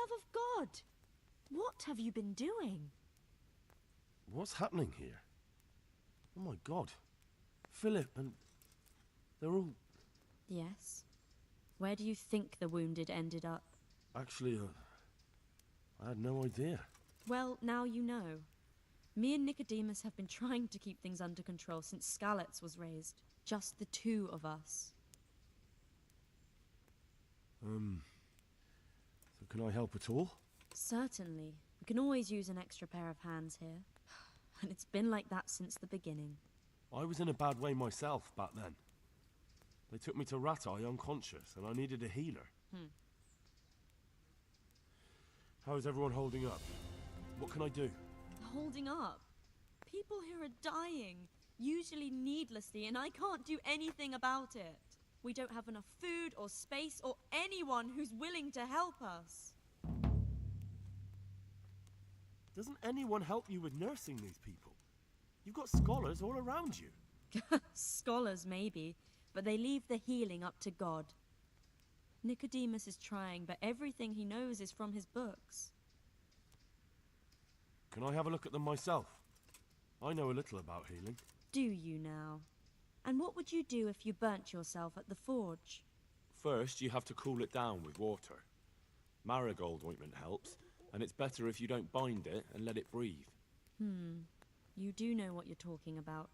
love of God! What have you been doing? What's happening here? Oh my God. Philip and... they're all... Yes. Where do you think the wounded ended up? Actually, I had no idea. Well, now you know. Me and Nicodemus have been trying to keep things under control since Skalitz was raised. Just the two of us. So can I help at all? Certainly. We can always use an extra pair of hands here. And it's been like that since the beginning. I was in a bad way myself back then. They took me to Rattay unconscious, and I needed a healer. How is everyone holding up? What can I do? Holding up? People here are dying, usually needlessly, and I can't do anything about it. We don't have enough food or space or anyone who's willing to help us. Doesn't anyone help you with nursing these people? You've got scholars all around you. Scholars, maybe, but they leave the healing up to God. Nicodemus is trying, but everything he knows is from his books. Can I have a look at them myself? I know a little about healing. Do you now? And what would you do if you burnt yourself at the forge? First, you have to cool it down with water. Marigold ointment helps, and it's better if you don't bind it and let it breathe. You do know what you're talking about.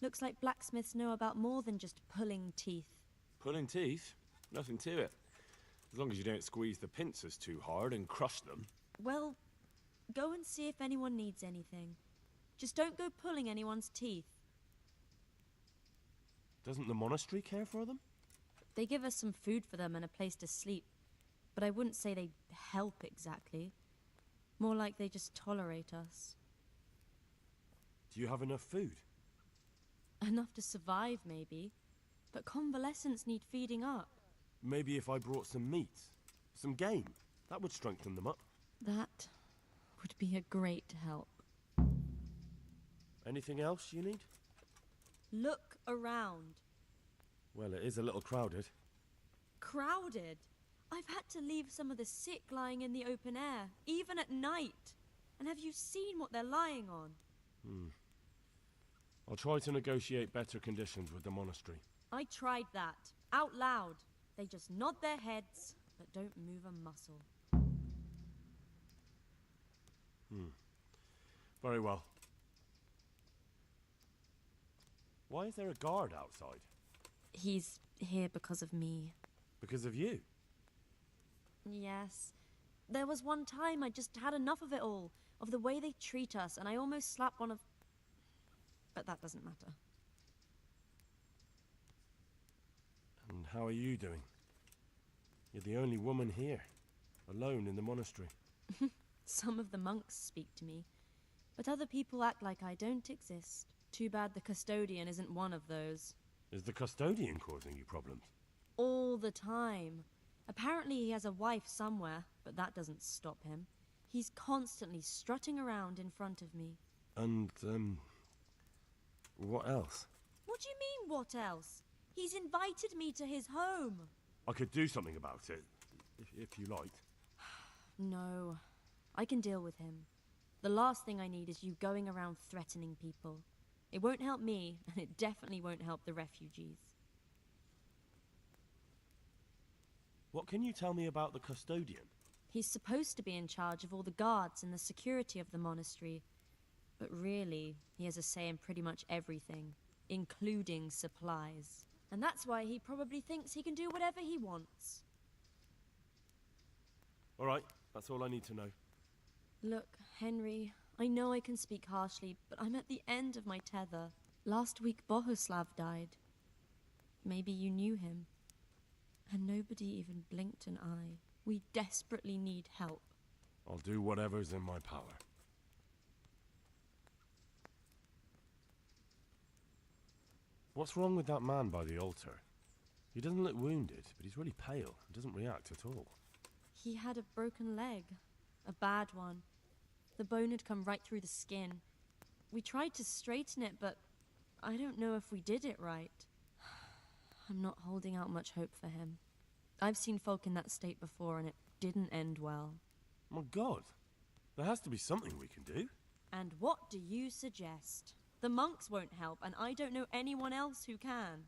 Looks like blacksmiths know about more than just pulling teeth. Pulling teeth? Nothing to it. As long as you don't squeeze the pincers too hard and crush them. Well, go and see if anyone needs anything. Just don't go pulling anyone's teeth. Doesn't the monastery care for them? They give us some food for them and a place to sleep, but I wouldn't say they help exactly. More like they just tolerate us. Do you have enough food? Enough to survive, maybe. But convalescents need feeding up. Maybe if I brought some meat, some game, that would strengthen them up. That would be a great help. Anything else you need? Look around. Well, it is a little crowded. Crowded? I've had to leave some of the sick lying in the open air, even at night. And have you seen what they're lying on? I'll try to negotiate better conditions with the monastery. I tried that, out loud. They just nod their heads, but don't move a muscle. Very well. Why is there a guard outside? He's here because of me. Because of you? Yes. There was one time I just had enough of it all, of the way they treat us, and I almost slapped one of... But that doesn't matter. And how are you doing? You're the only woman here, alone in the monastery. Some of the monks speak to me, but other people act like I don't exist. Too bad the custodian isn't one of those. Is the custodian causing you problems? All the time. Apparently he has a wife somewhere, but that doesn't stop him. He's constantly strutting around in front of me. And, what else? What do you mean, what else? He's invited me to his home. I could do something about it, if you liked. No, I can deal with him. The last thing I need is you going around threatening people. It won't help me, and it definitely won't help the refugees. What can you tell me about the custodian? He's supposed to be in charge of all the guards and the security of the monastery. But really, he has a say in pretty much everything, including supplies. And that's why he probably thinks he can do whatever he wants. All right, that's all I need to know. Look, Henry, I know I can speak harshly, but I'm at the end of my tether. Last week, Bohuslav died. Maybe you knew him. And nobody even blinked an eye. We desperately need help. I'll do whatever's in my power. What's wrong with that man by the altar? He doesn't look wounded, but he's really pale and doesn't react at all. He had a broken leg. A bad one. The bone had come right through the skin. We tried to straighten it, but I don't know if we did it right. I'm not holding out much hope for him. I've seen folk in that state before, and it didn't end well. My God. There has to be something we can do. And what do you suggest? The monks won't help, and I don't know anyone else who can.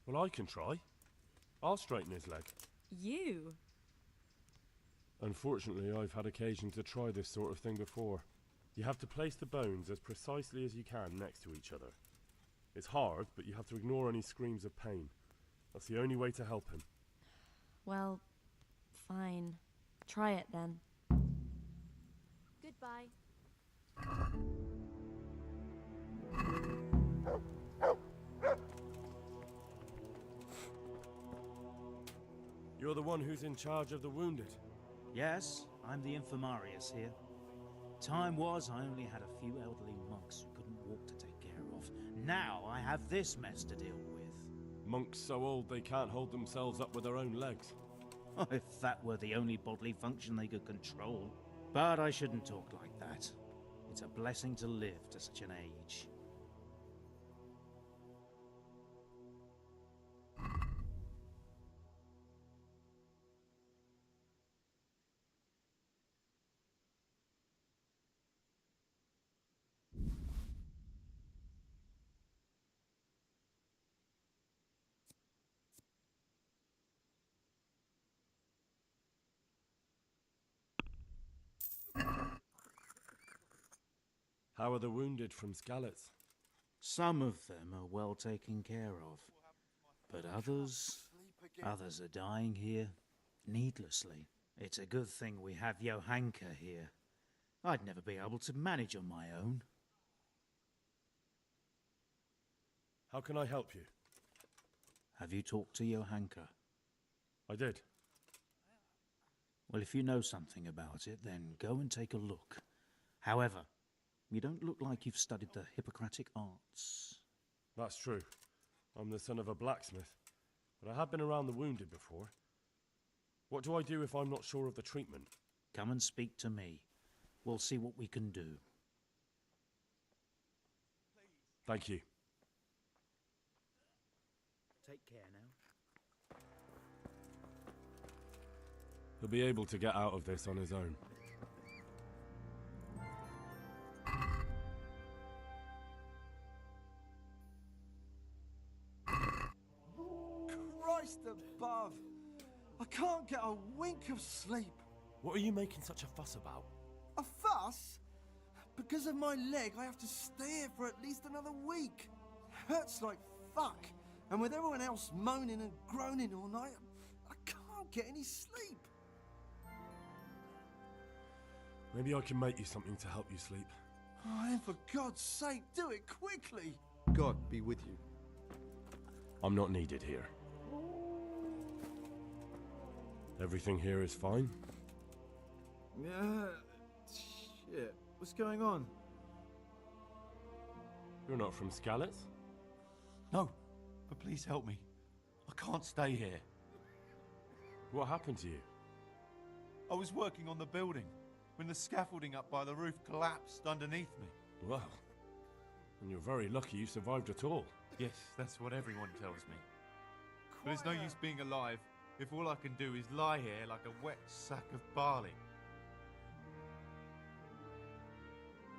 Well, I can try. I'll straighten his leg. You? Unfortunately, I've had occasion to try this sort of thing before. You have to place the bones as precisely as you can next to each other. It's hard, but you have to ignore any screams of pain. That's the only way to help him. Well, fine. Try it then. Goodbye. You're the one who's in charge of the wounded. Yes, I'm the infirmarius here. Time was I only had a few elderly monks who couldn't walk to take care of. Now I have this mess to deal with. Monks so old they can't hold themselves up with their own legs. If that were the only bodily function they could control. But I shouldn't talk like that. It's a blessing to live to such an age. How are the wounded from Skalitz? Some of them are well taken care of. But others are dying here, needlessly. It's a good thing we have Johanka here. I'd never be able to manage on my own. How can I help you? Have you talked to Johanka? I did. Well, if you know something about it, then go and take a look. However, you don't look like you've studied the Hippocratic arts. That's true. I'm the son of a blacksmith, but I have been around the wounded before. What do I do if I'm not sure of the treatment? Come and speak to me. We'll see what we can do. Thank you. Take care now. He'll be able to get out of this on his own. Christ above! I can't get a wink of sleep. What are you making such a fuss about? A fuss? Because of my leg, I have to stay here for at least another week. Hurts like fuck. And with everyone else moaning and groaning all night, I can't get any sleep. Maybe I can make you something to help you sleep. Oh, and for God's sake, do it quickly. God be with you. I'm not needed here. Everything here is fine? Yeah. Shit. What's going on? You're not from Skalitz? No, but please help me. I can't stay here. What happened to you? I was working on the building when the scaffolding up by the roof collapsed underneath me. Well, and you're very lucky you survived at all. Yes, that's what everyone tells me. But it's no use being alive if all I can do is lie here like a wet sack of barley.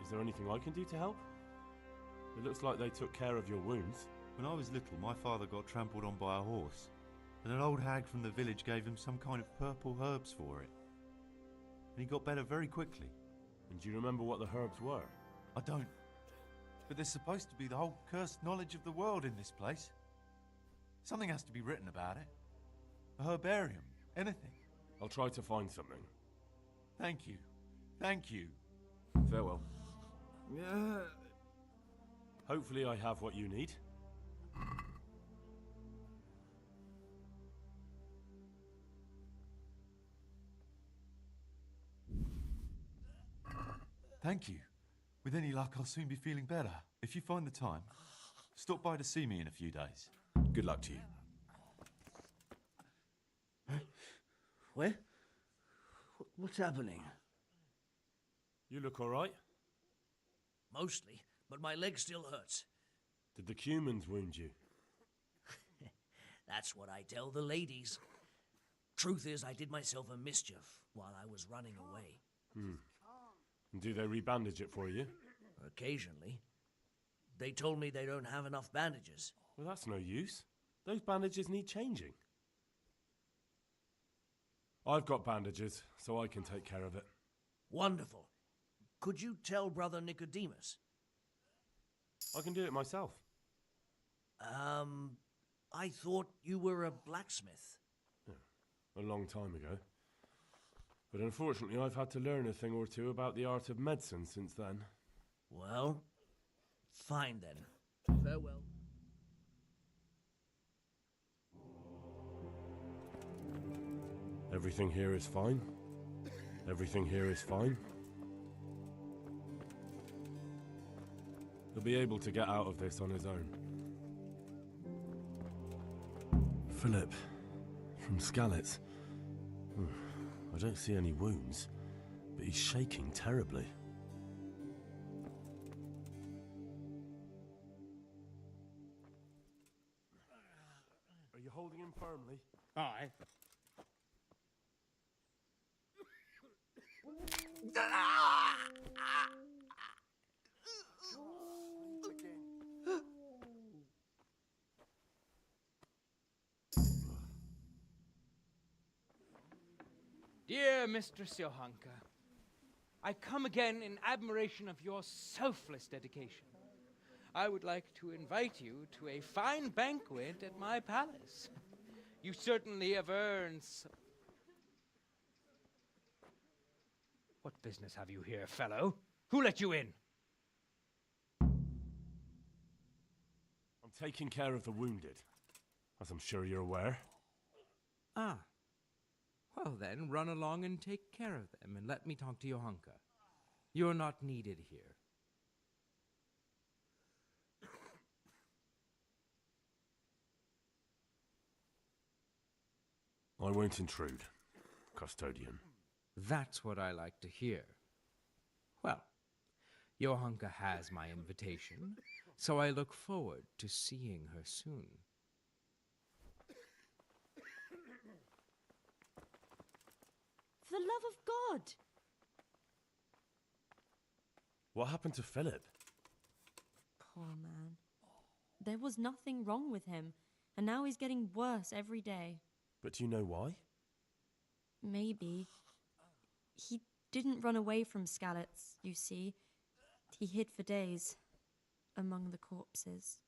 Is there anything I can do to help? It looks like they took care of your wounds. When I was little, my father got trampled on by a horse, and an old hag from the village gave him some kind of purple herbs for it. And he got better very quickly. And do you remember what the herbs were? I don't. But there's supposed to be the whole cursed knowledge of the world in this place. Something has to be written about it. A herbarium. Anything. I'll try to find something. Thank you. Thank you. Farewell. Yeah. Hopefully I have what you need. Thank you. With any luck, I'll soon be feeling better. If you find the time, stop by to see me in a few days. Good luck to you. Where? What's happening? You look all right? Mostly, but my leg still hurts. Did the humans wound you? That's what I tell the ladies. Truth is, I did myself a mischief while I was running away. Do they rebandage it for you? Occasionally. They told me they don't have enough bandages. Well, that's no use. Those bandages need changing. I've got bandages, so I can take care of it. Wonderful. Could you tell Brother Nicodemus? I can do it myself. I thought you were a blacksmith. A long time ago. But unfortunately, I've had to learn a thing or two about the art of medicine since then. Well, fine then. Farewell. Everything here is fine. Everything here is fine. He'll be able to get out of this on his own. Philip, from Skalitz. I don't see any wounds, but he's shaking terribly. Are you holding him firmly? Aye. Dear Mistress Johanka, I come again in admiration of your selfless dedication. I would like to invite you to a fine banquet at my palace. You certainly have earned What business have you here, fellow? Who let you in? I'm taking care of the wounded, as I'm sure you're aware. Ah. Well then, run along and take care of them, and let me talk to Johanka. You're not needed here. I won't intrude, custodian. That's what I like to hear. Well, Johanka has my invitation, so I look forward to seeing her soon. For the love of God! What happened to Philip? Poor man. There was nothing wrong with him, and now he's getting worse every day. But do you know why? Maybe. He didn't run away from Skalitz, you see. He hid for days, among the corpses.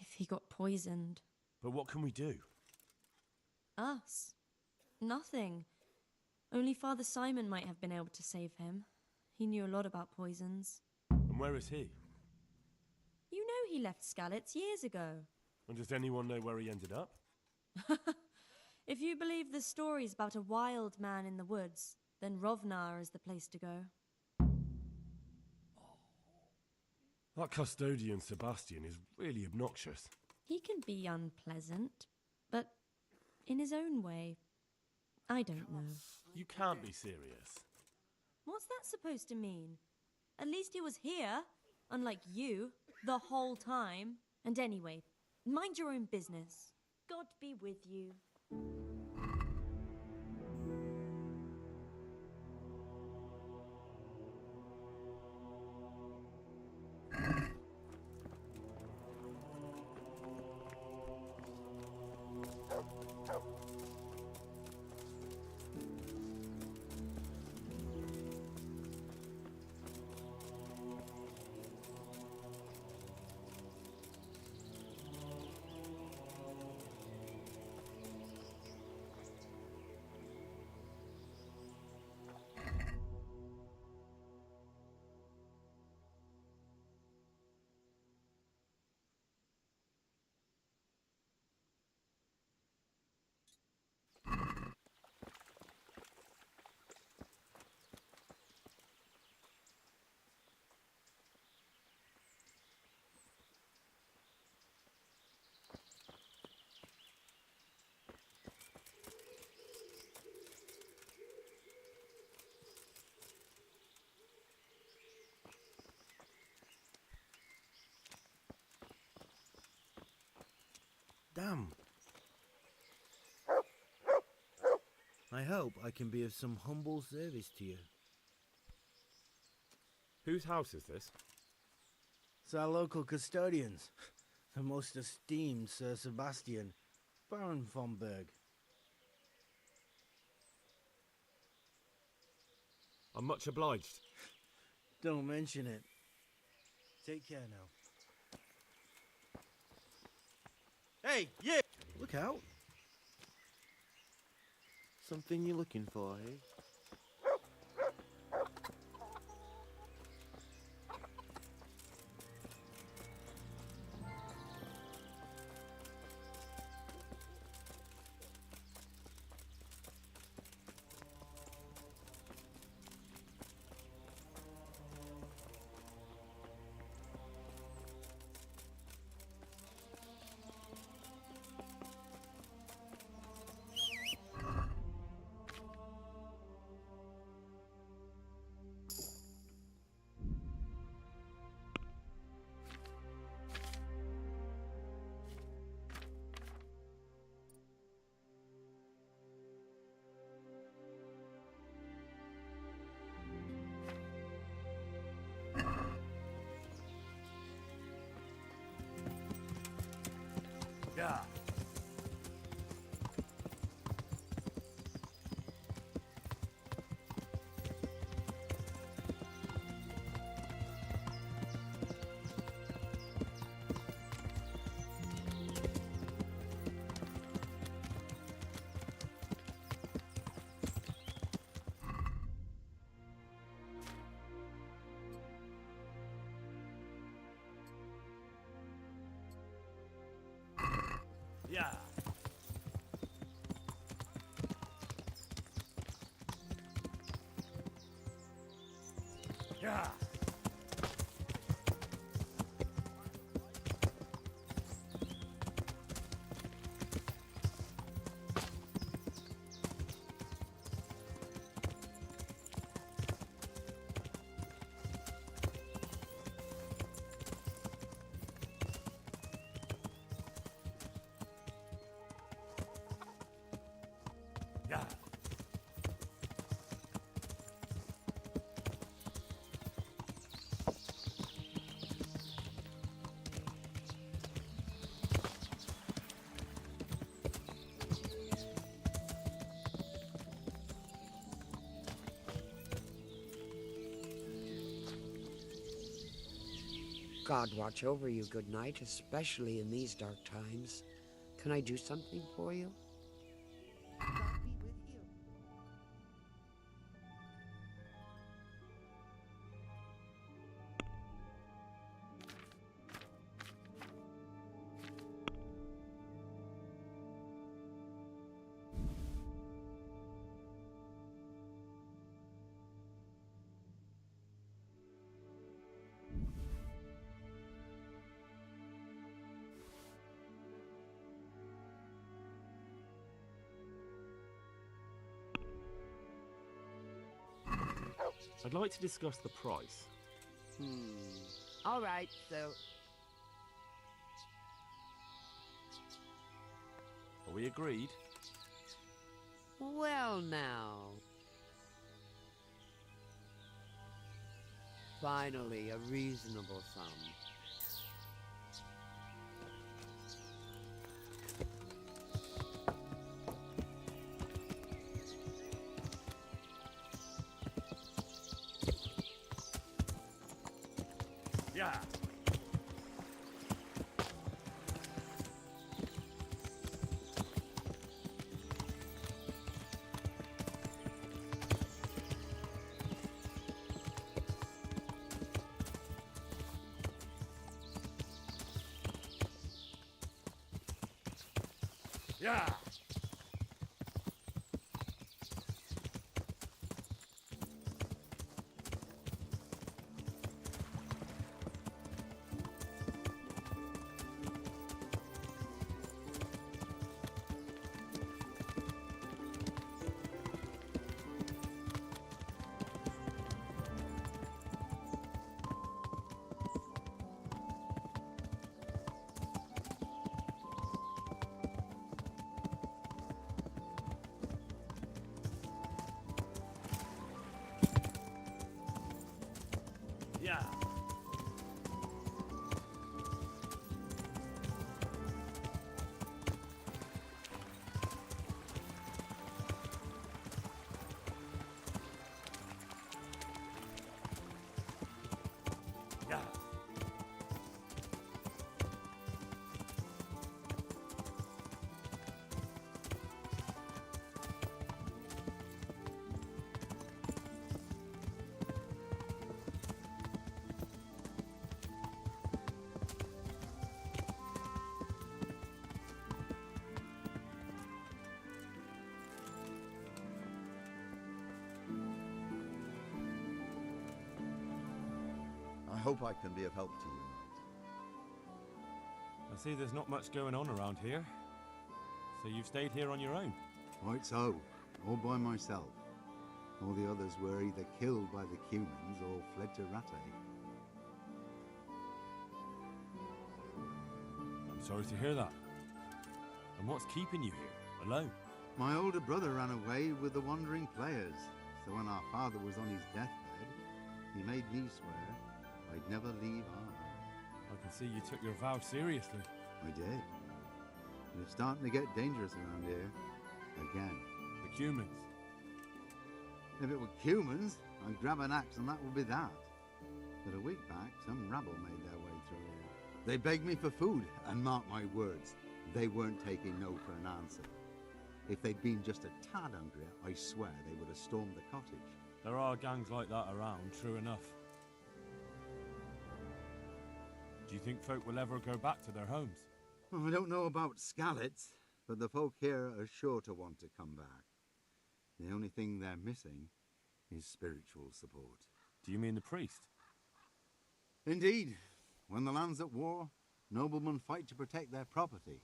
If he got poisoned. But what can we do? Us? Nothing. Only Father Simon might have been able to save him. He knew a lot about poisons. And where is he? You know he left Skalitz years ago. And does anyone know where he ended up? If you believe the stories about a wild man in the woods, then Rovnar is the place to go. That custodian Sebastian is really obnoxious. He can be unpleasant, but in his own way. I don't know. You can't be serious. What's that supposed to mean? At least he was here, unlike you, the whole time. And anyway, mind your own business. God be with you. Damn. help, I can be of some humble service to you. Whose house is this? It's our local custodians, the most esteemed Sir Sebastian, Baron von Berg. I'm much obliged. Don't mention it. Take care now. Hey, yeah! Look out! Something you're looking for, eh? Yeah. Yeah. Yeah. Yeah. God watch over you, good night, especially in these dark times. Can I do something for you? God be with you. I'd like to discuss the price. All right, so Are we agreed? well now. Finally, a reasonable sum. Yeah. Yeah. Yeah. Yeah. I hope I can be of help to you, I see there's not much going on around here. So you've stayed here on your own? Right so, all by myself. All the others were either killed by the humans or fled to Rattay. I'm sorry to hear that. And what's keeping you here, alone? My older brother ran away with the wandering players, so when our father was on his deathbed, he made me swear I'd never leave our home. I can see you took your vow seriously. I did. And it's starting to get dangerous around here. Again. The humans. If it were humans, I'd grab an axe and that would be that. But a week back, some rabble made their way through here. They begged me for food, and mark my words, they weren't taking no for an answer. If they'd been just a tad hungrier, I swear they would have stormed the cottage. There are gangs like that around, true enough. Do you think folk will ever go back to their homes? Well, I don't know about Skalitz, but the folk here are sure to want to come back. The only thing they're missing is spiritual support. Do you mean the priest? Indeed. When the land's at war, noblemen fight to protect their property.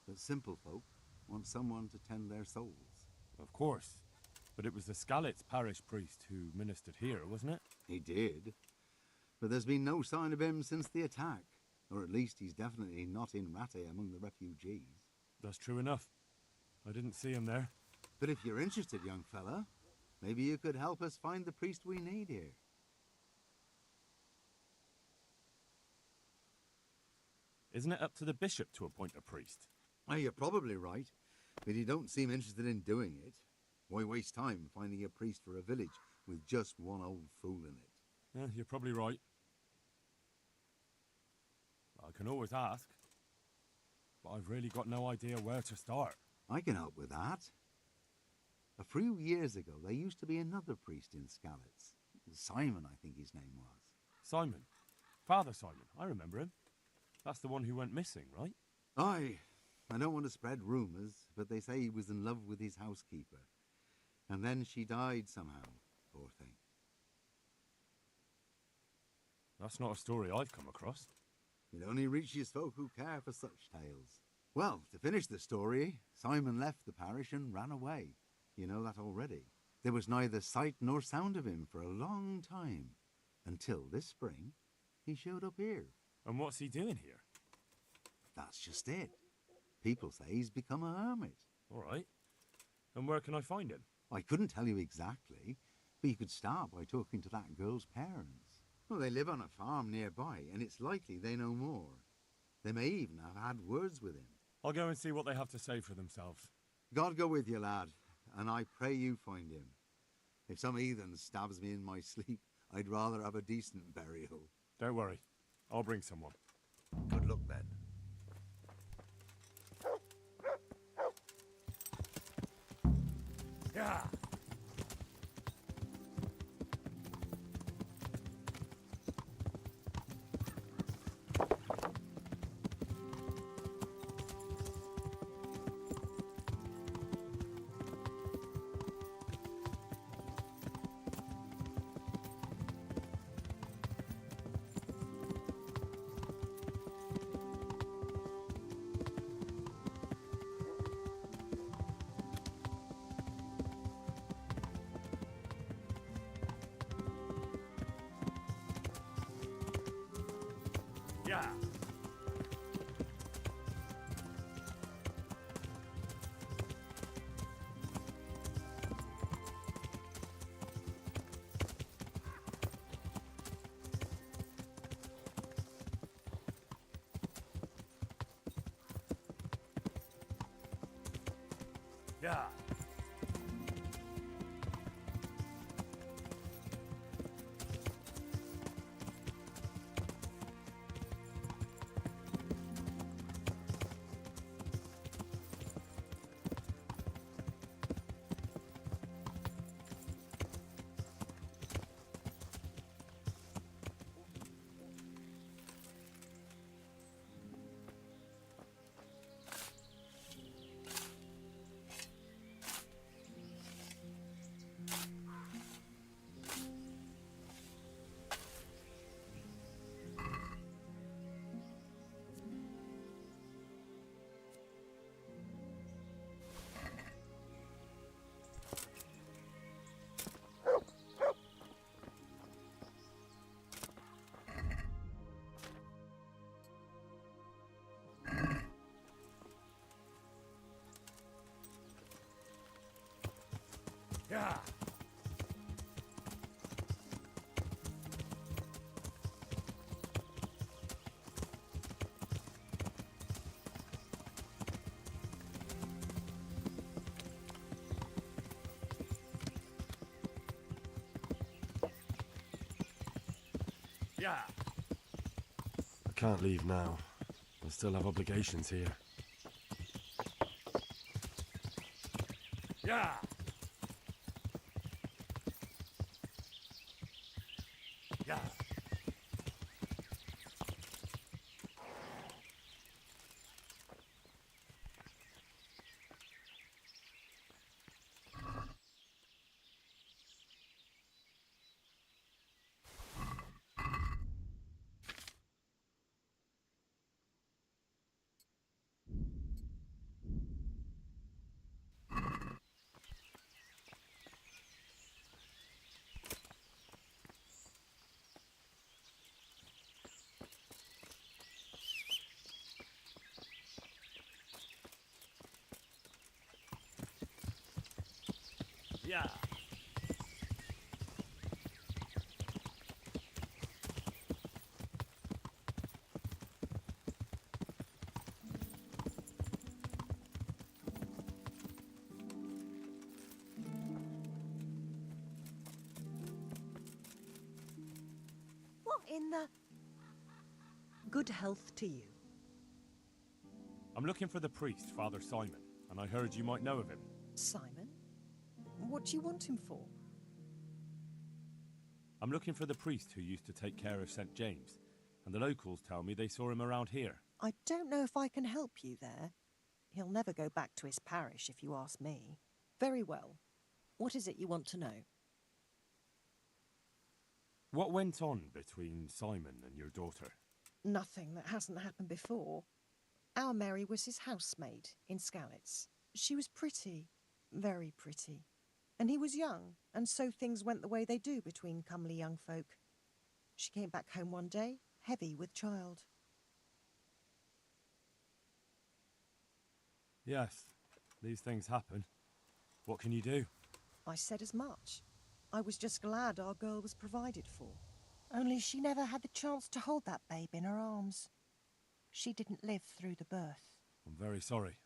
But simple folk want someone to tend their souls. Of course. But it was the Skalitz parish priest who ministered here, wasn't it? He did. But there's been no sign of him since the attack. Or at least he's definitely not in Rattay among the refugees. That's true enough. I didn't see him there. But if you're interested, young fella, maybe you could help us find the priest we need here. Isn't it up to the bishop to appoint a priest? Oh, you're probably right, but you don't seem interested in doing it. Why waste time finding a priest for a village with just one old fool in it? Yeah, you're probably right. I can always ask, but I've really got no idea where to start. I can help with that. A few years ago, there used to be another priest in Skalitz. Simon, I think his name was. Simon? Father Simon, I remember him. That's the one who went missing, right? Aye. I don't want to spread rumours, but they say he was in love with his housekeeper. And then she died somehow, poor thing. That's not a story I've come across. It only reaches folk who care for such tales. Well, to finish the story, Simon left the parish and ran away. You know that already. There was neither sight nor sound of him for a long time. Until this spring, he showed up here. And what's he doing here? That's just it. People say he's become a hermit. All right. And where can I find him? I couldn't tell you exactly, but you could start by talking to that girl's parents. Well, they live on a farm nearby, and it's likely they know more. They may even have had words with him. I'll go and see what they have to say for themselves. God go with you, lad, and I pray you find him. If some heathen stabs me in my sleep, I'd rather have a decent burial. Don't worry. I'll bring someone. Good luck, then. Yeah. Yeah. Yeah. Yeah. Yeah. I can't leave now. I still have obligations here. Yeah. Yeah. Yeah. What in the... Good health to you. I'm looking for the priest, Father Simon, and I heard you might know of him. Simon? What do you want him for? I'm looking for the priest who used to take care of St. James, and the locals tell me they saw him around here. I don't know if I can help you there. He'll never go back to his parish, if you ask me. Very well. What is it you want to know? What went on between Simon and your daughter? Nothing that hasn't happened before. Our Mary was his housemaid in Skalitz. She was pretty, very pretty. And he was young, and so things went the way they do between comely young folk. She came back home one day, heavy with child. Yes, these things happen. What can you do? I said as much. I was just glad our girl was provided for. Only she never had the chance to hold that babe in her arms. She didn't live through the birth. I'm very sorry.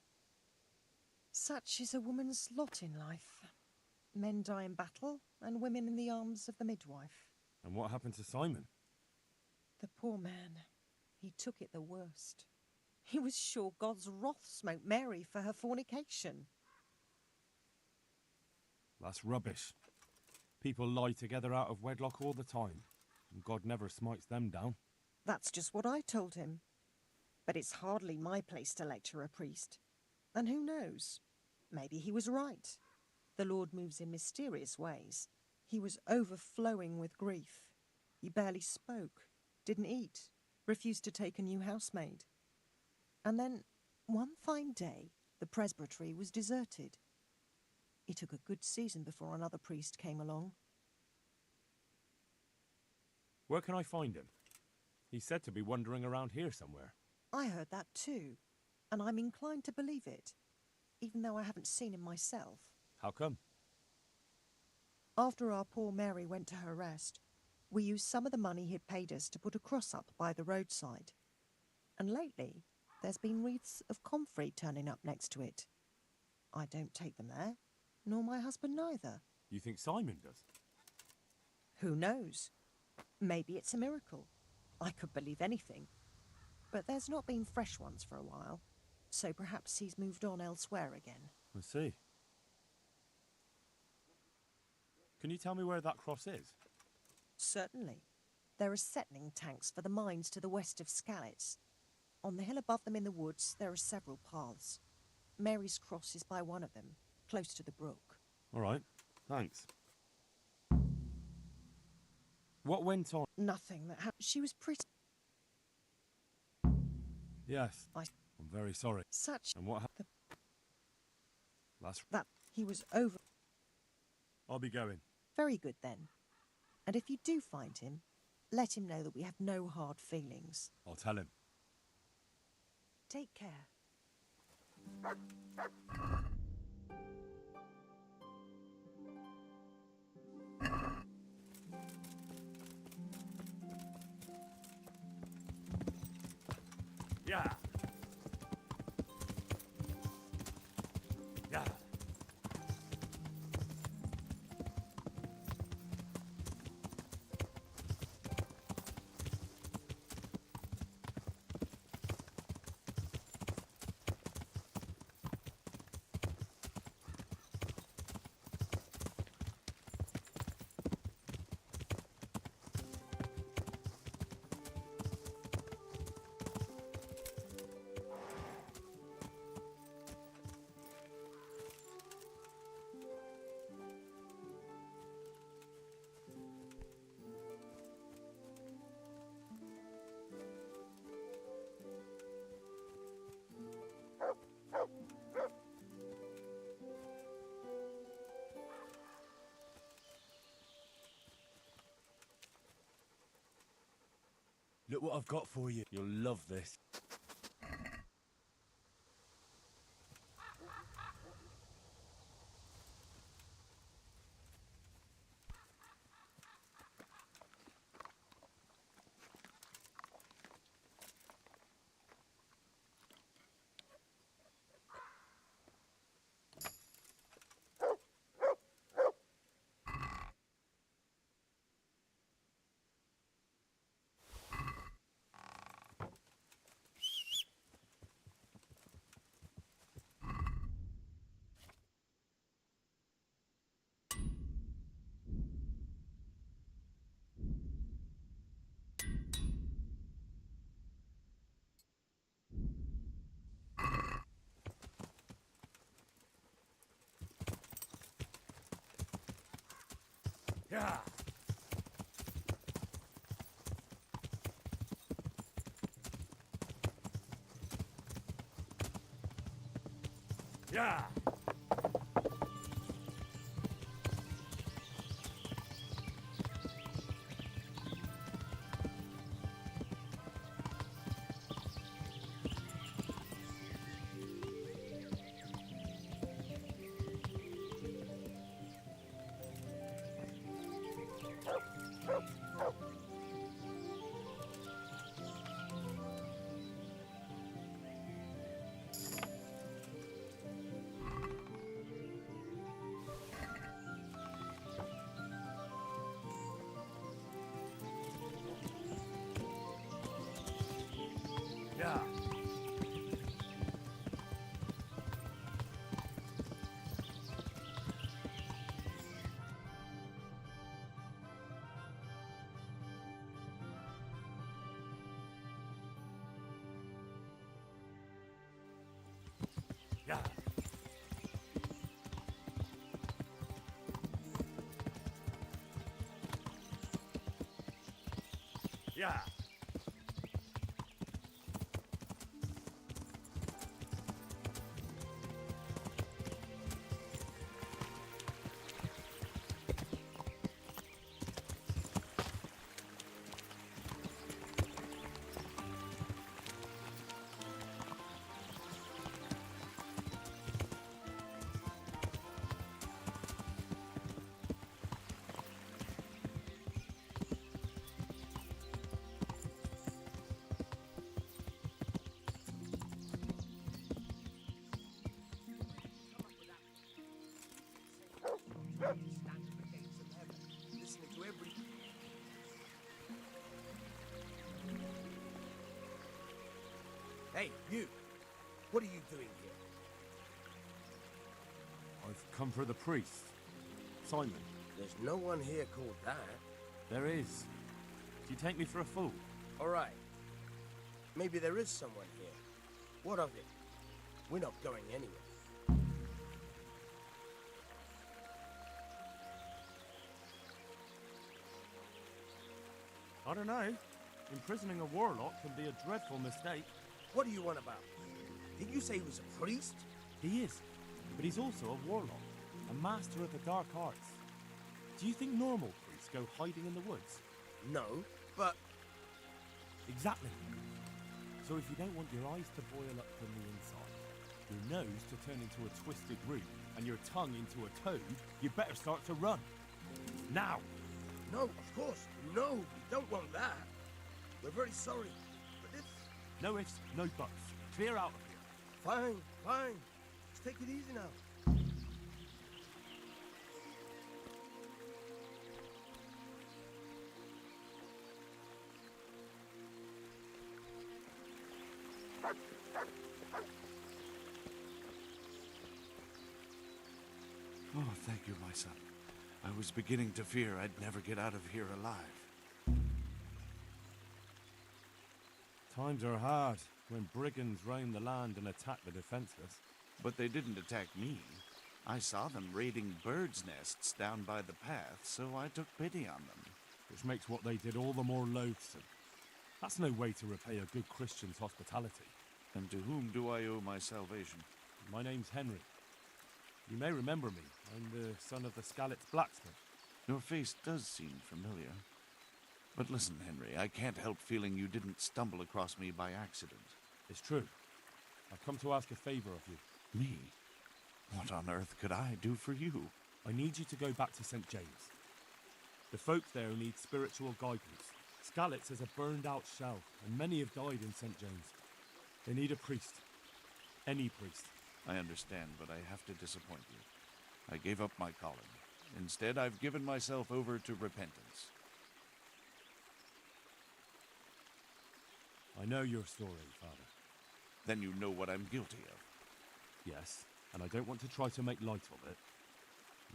Such is a woman's lot in life. Men die in battle, and women in the arms of the midwife. And what happened to Simon? The poor man. He took it the worst. He was sure God's wrath smote Mary for her fornication. That's rubbish. People lie together out of wedlock all the time, and God never smites them down. That's just what I told him. But it's hardly my place to lecture a priest. And who knows? Maybe he was right. The Lord moves in mysterious ways. He was overflowing with grief. He barely spoke, didn't eat, refused to take a new housemaid. And then, one fine day, the presbytery was deserted. It took a good season before another priest came along. Where can I find him? He's said to be wandering around here somewhere. I heard that too, and I'm inclined to believe it, even though I haven't seen him myself. How come? After our poor Mary went to her rest, we used some of the money he'd paid us to put a cross up by the roadside. And lately, there's been wreaths of comfrey turning up next to it. I don't take them there, nor my husband neither. You think Simon does? Who knows? Maybe it's a miracle. I could believe anything. But there's not been fresh ones for a while, so perhaps he's moved on elsewhere again. I see. Can you tell me where that cross is? Certainly. There are settling tanks for the mines to the west of Skalitz. On the hill above them in the woods, there are several paths. Mary's Cross is by one of them, close to the brook. All right, thanks. What went on? Nothing that happened. She was pretty... Yes, I'm very sorry. Such... And what happened? That he was over... I'll be going. Very good, then. And if you do find him, let him know that we have no hard feelings. I'll tell him. Take care. Yeah. Yeah. Look what I've got for you. You'll love this. Yeah. Yeah. Yeah. Yeah. Yeah. Hey, you! What are you doing here? I've come for the priest. Simon. There's no one here called that. There is. Do you take me for a fool? All right. Maybe there is someone here. What of it? We're not going anywhere. I don't know. Imprisoning a warlock can be a dreadful mistake. What do you want about? Did you say he was a priest? He is, but he's also a warlock, a master of the dark arts. Do you think normal priests go hiding in the woods? No, but... Exactly. So if you don't want your eyes to boil up from the inside, your nose to turn into a twisted root, and your tongue into a toad, you better start to run. Now! No, of course. No, we don't want that. We're very sorry, but if... No ifs, no buts. Clear out of here. Fine, fine. Just take it easy now. Oh, thank you, my son. I was beginning to fear I'd never get out of here alive. Times are hard when brigands roam the land and attack the defenseless. But they didn't attack me. I saw them raiding birds' nests down by the path, so I took pity on them. Which makes what they did all the more loathsome. That's no way to repay a good Christian's hospitality. And to whom do I owe my salvation? My name's Henry. You may remember me. I'm the son of the Skalitz blacksmith. Your face does seem familiar. But listen, Henry, I can't help feeling you didn't stumble across me by accident. It's true. I've come to ask a favor of you. Me? What on earth could I do for you? I need you to go back to St. James. The folk there need spiritual guidance. Skalitz is a burned-out shell, and many have died in St. James. They need a priest. Any priest. I understand, but I have to disappoint you. I gave up my calling. Instead, I've given myself over to repentance. I know your story, Father. Then you know what I'm guilty of. Yes, and I don't want to try to make light of it.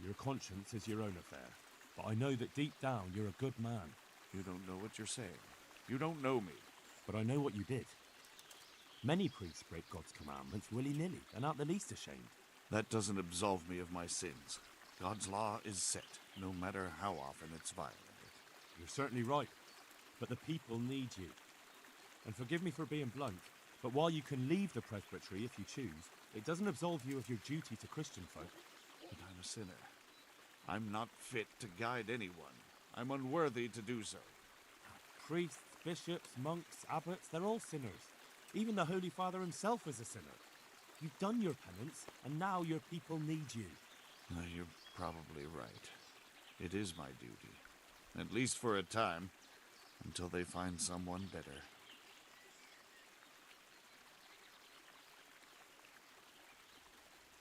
Your conscience is your own affair, but I know that deep down you're a good man. You don't know what you're saying. You don't know me. But I know what you did. Many priests break God's commandments willy-nilly and aren't the least ashamed. That doesn't absolve me of my sins. God's law is set, no matter how often it's violated. You're certainly right, but the people need you. And forgive me for being blunt, but while you can leave the presbytery if you choose, it doesn't absolve you of your duty to Christian folk. But I'm a sinner. I'm not fit to guide anyone. I'm unworthy to do so. Priests, bishops, monks, abbots, they're all sinners. Even the Holy Father himself is a sinner. You've done your penance, and now your people need you. You're probably right. It is my duty. At least for a time, until they find someone better.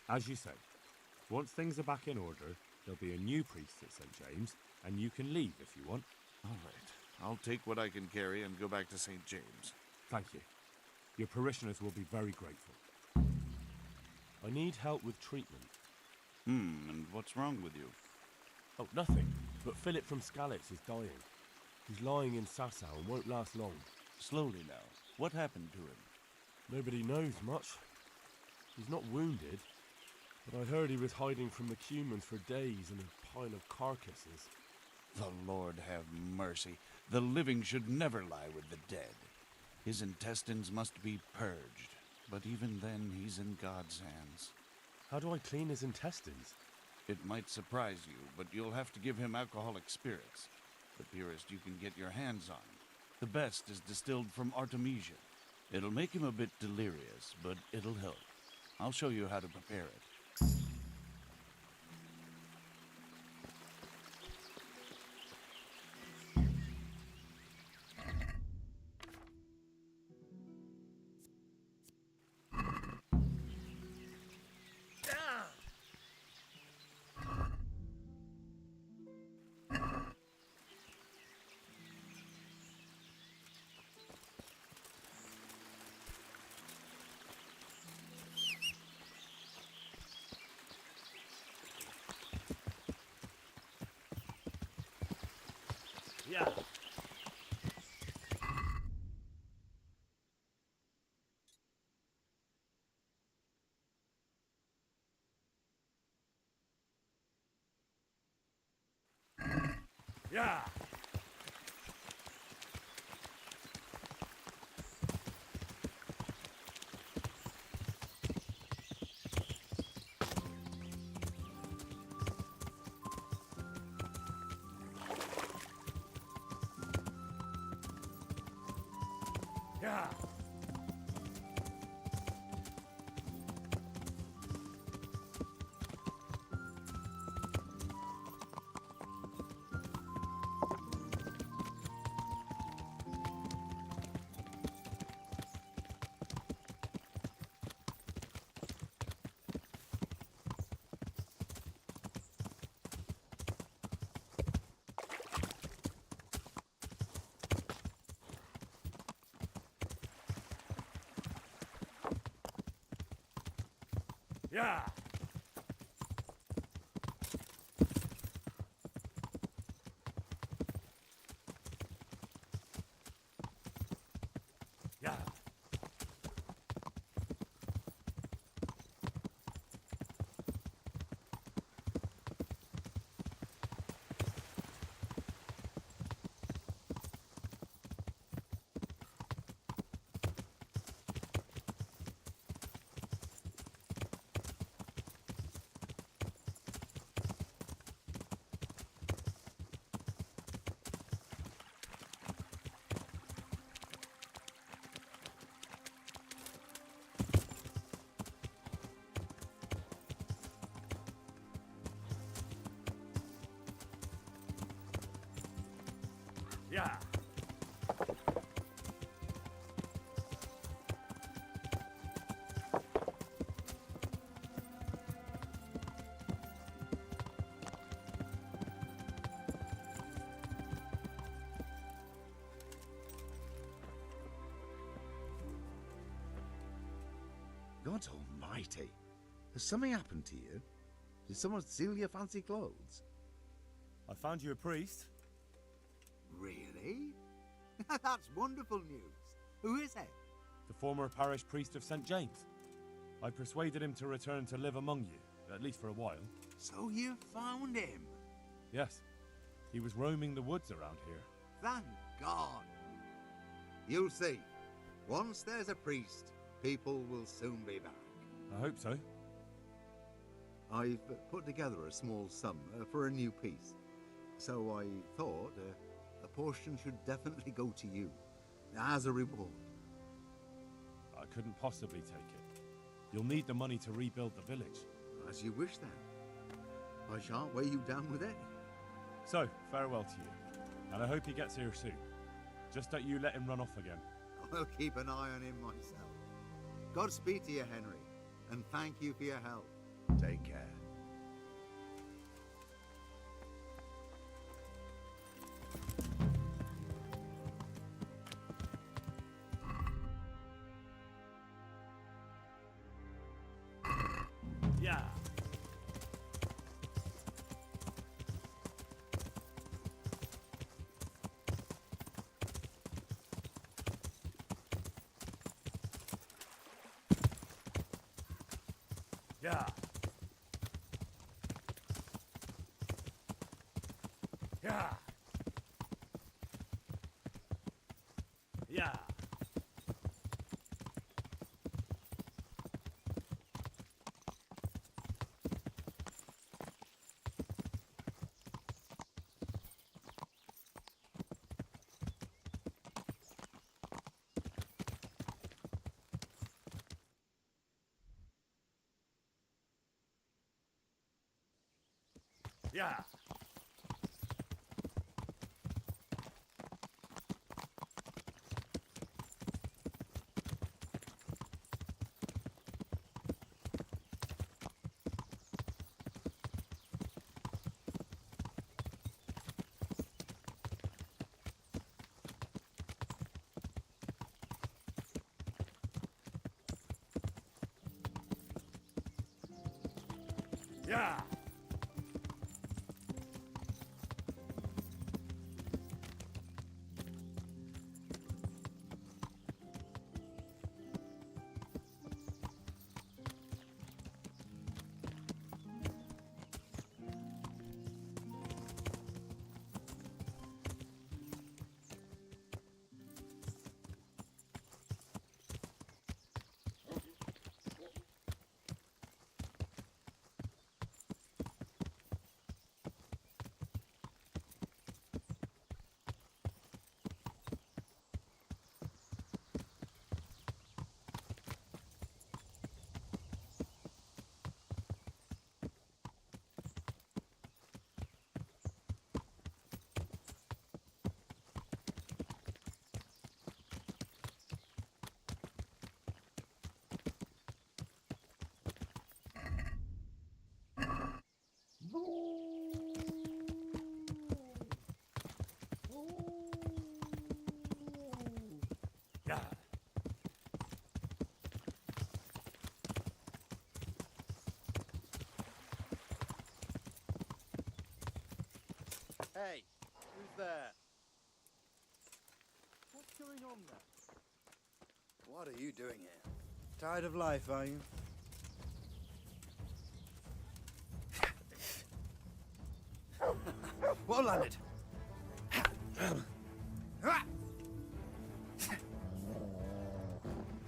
As you say, once things are back in order, there'll be a new priest at St. James, and you can leave if you want. All right. I'll take what I can carry and go back to St. James. Thank you. Your parishioners will be very grateful. I need help with treatment. And what's wrong with you? Oh, nothing. But Philip from Skalitz is dying. He's lying in Sasau and won't last long. Slowly now. What happened to him? Nobody knows much. He's not wounded, but I heard he was hiding from the Cumans for days in a pile of carcasses. The Lord have mercy. The living should never lie with the dead. His intestines must be purged, but even then he's in God's hands. How do I clean his intestines? It might surprise you, but you'll have to give him alcoholic spirits. The purest you can get your hands on. The best is distilled from Artemisia. It'll make him a bit delirious, but it'll help. I'll show you how to prepare it. Yeah. Yeah. Yeah. Yeah. Yeah. Yeah. God almighty. Has something happened to you? Did someone steal your fancy clothes? I found you a priest. Really? That's wonderful news. Who is it? The former parish priest of St. James. I persuaded him to return to live among you, at least for a while. So you found him? Yes. He was roaming the woods around here. Thank God. You'll see. Once there's a priest, people will soon be back. I hope so. I've put together a small sum for a new piece. So I thought a portion should definitely go to you, as a reward. I couldn't possibly take it. You'll need the money to rebuild the village. As you wish, then. I shan't weigh you down with it. So, farewell to you. And I hope he gets here soon. Just don't you let him run off again. I'll keep an eye on him myself. Godspeed to you, Henry, and thank you for your help. Take care. Yeah. Yeah. Yeah. Yeah. Yeah. Yeah. Hey, who's there? What's going on there? What are you doing here? Tired of life, are you? Well landed.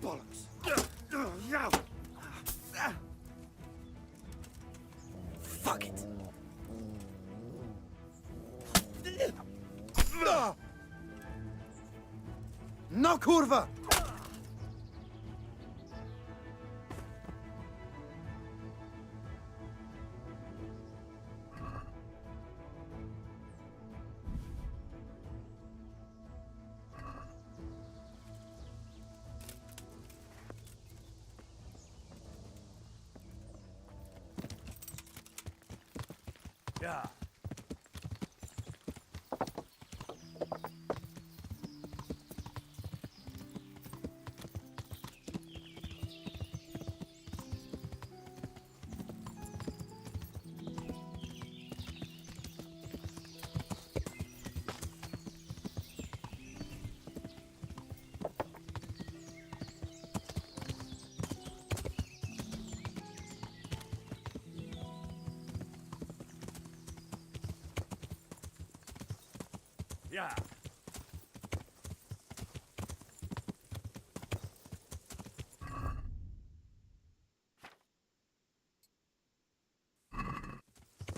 Bollocks. Fuck it. No kurwa! Yeah. Yeah.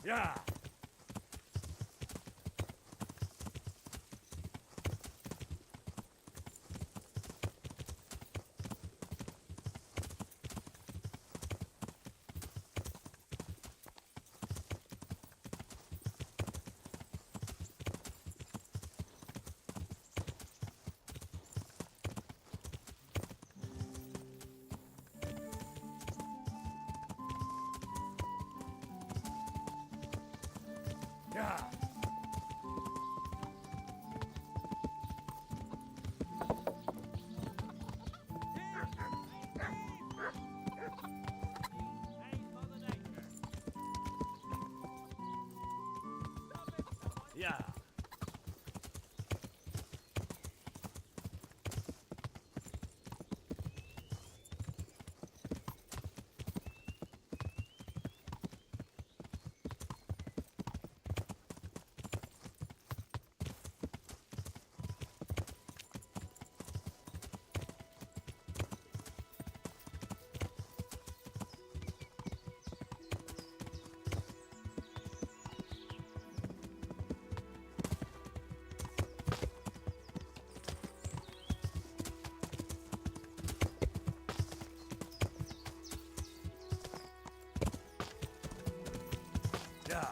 Yeah. Yeah. Yeah. Yeah.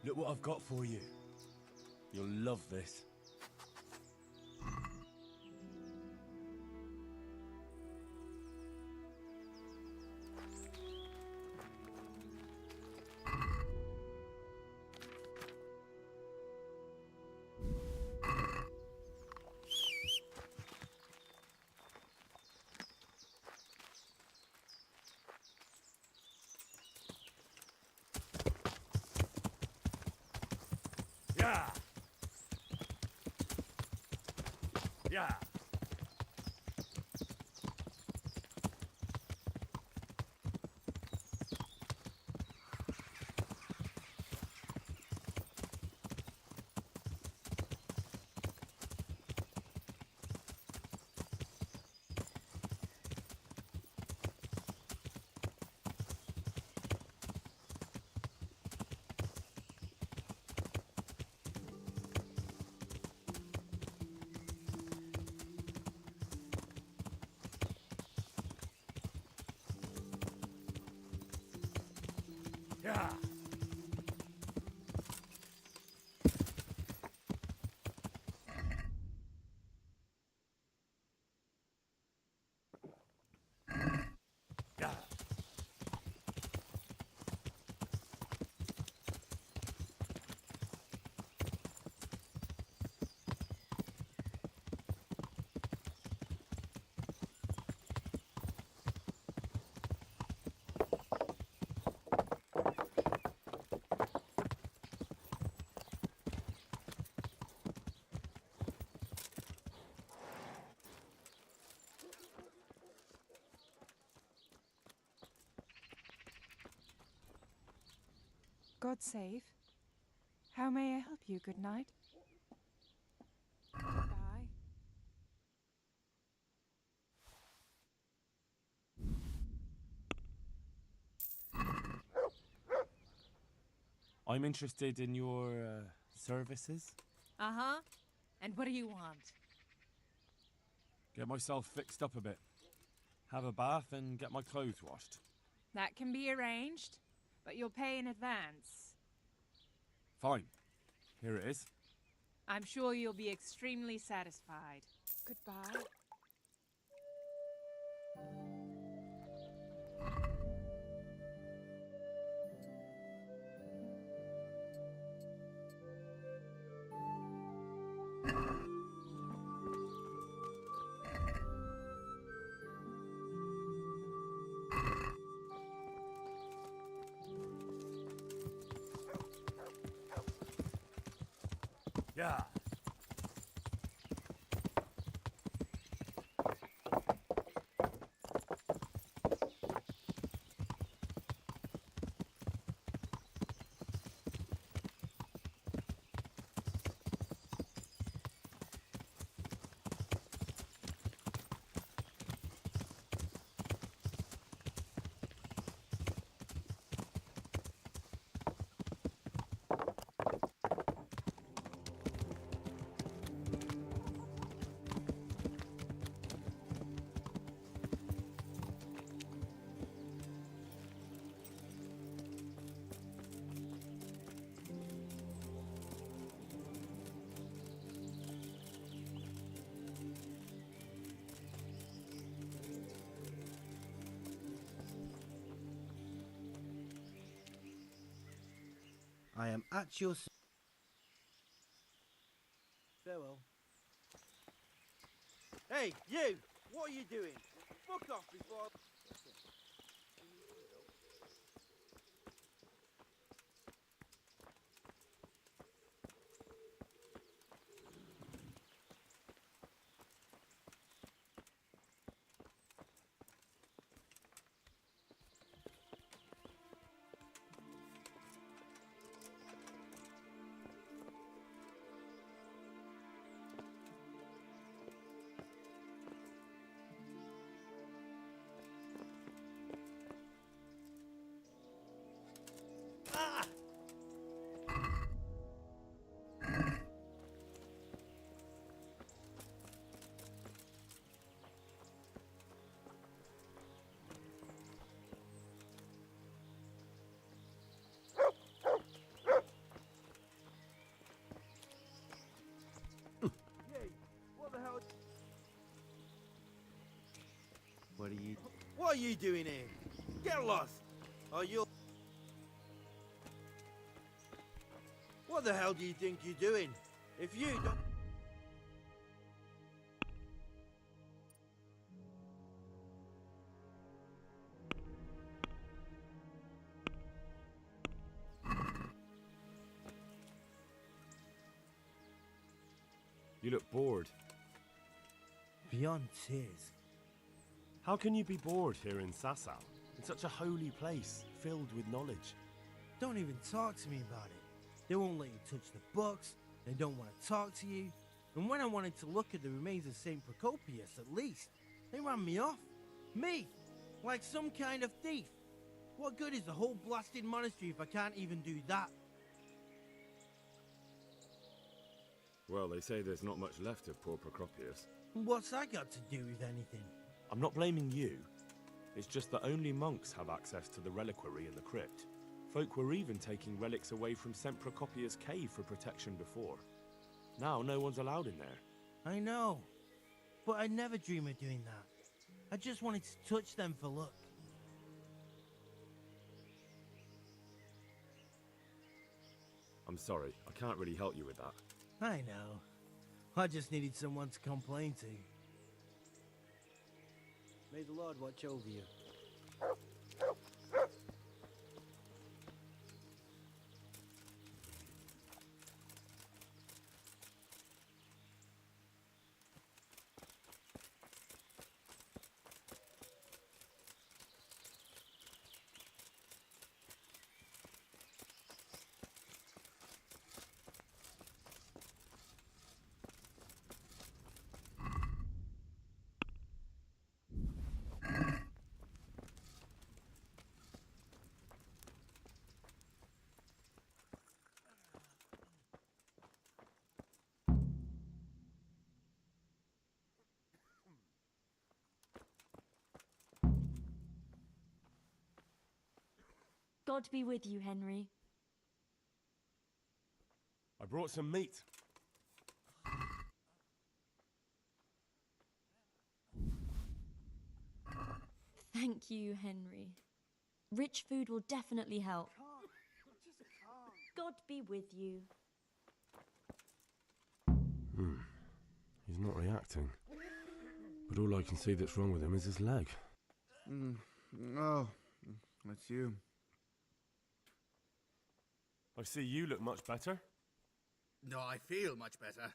Look what I've got for you. You'll love this. Yeah. Yeah. Yeah. God save. How may I help you? Good night. Bye. I'm interested in your services. Uh-huh. And what do you want? Get myself fixed up a bit. Have a bath and get my clothes washed. That can be arranged, but you'll pay in advance. Fine. Here it is. I'm sure you'll be extremely satisfied. Goodbye. Yeah. I am at your... Farewell. Hey, you! What are you doing? Fuck off before I... What the hell? What are you doing here? Get lost! Or you'll... What the hell do you think you're doing? If you don't... You look bored. beyond tears. How can you be bored here in Sasau? It's such a holy place, filled with knowledge. Don't even talk to me about it. They won't let you touch the books, they don't want to talk to you. And when I wanted to look at the remains of St. Procopius, at least, they ran me off. Me! Like some kind of thief. What good is the whole blasted monastery if I can't even do that? Well, they say there's not much left of poor Procopius. What's that got to do with anything? I'm not blaming you. It's just that only monks have access to the reliquary in the crypt. Folk were even taking relics away from St. Procopius' cave for protection before. Now no one's allowed in there. I know, but I'd never dream of doing that. I just wanted to touch them for luck. I'm sorry, I can't really help you with that. I know. I just needed someone to complain to. May the Lord watch over you. God be with you, Henry. I brought some meat. Thank you, Henry. Rich food will definitely help. God be with you. He's not reacting. But all I can see that's wrong with him is his leg. Oh, that's you. I see you look much better. No, I feel much better.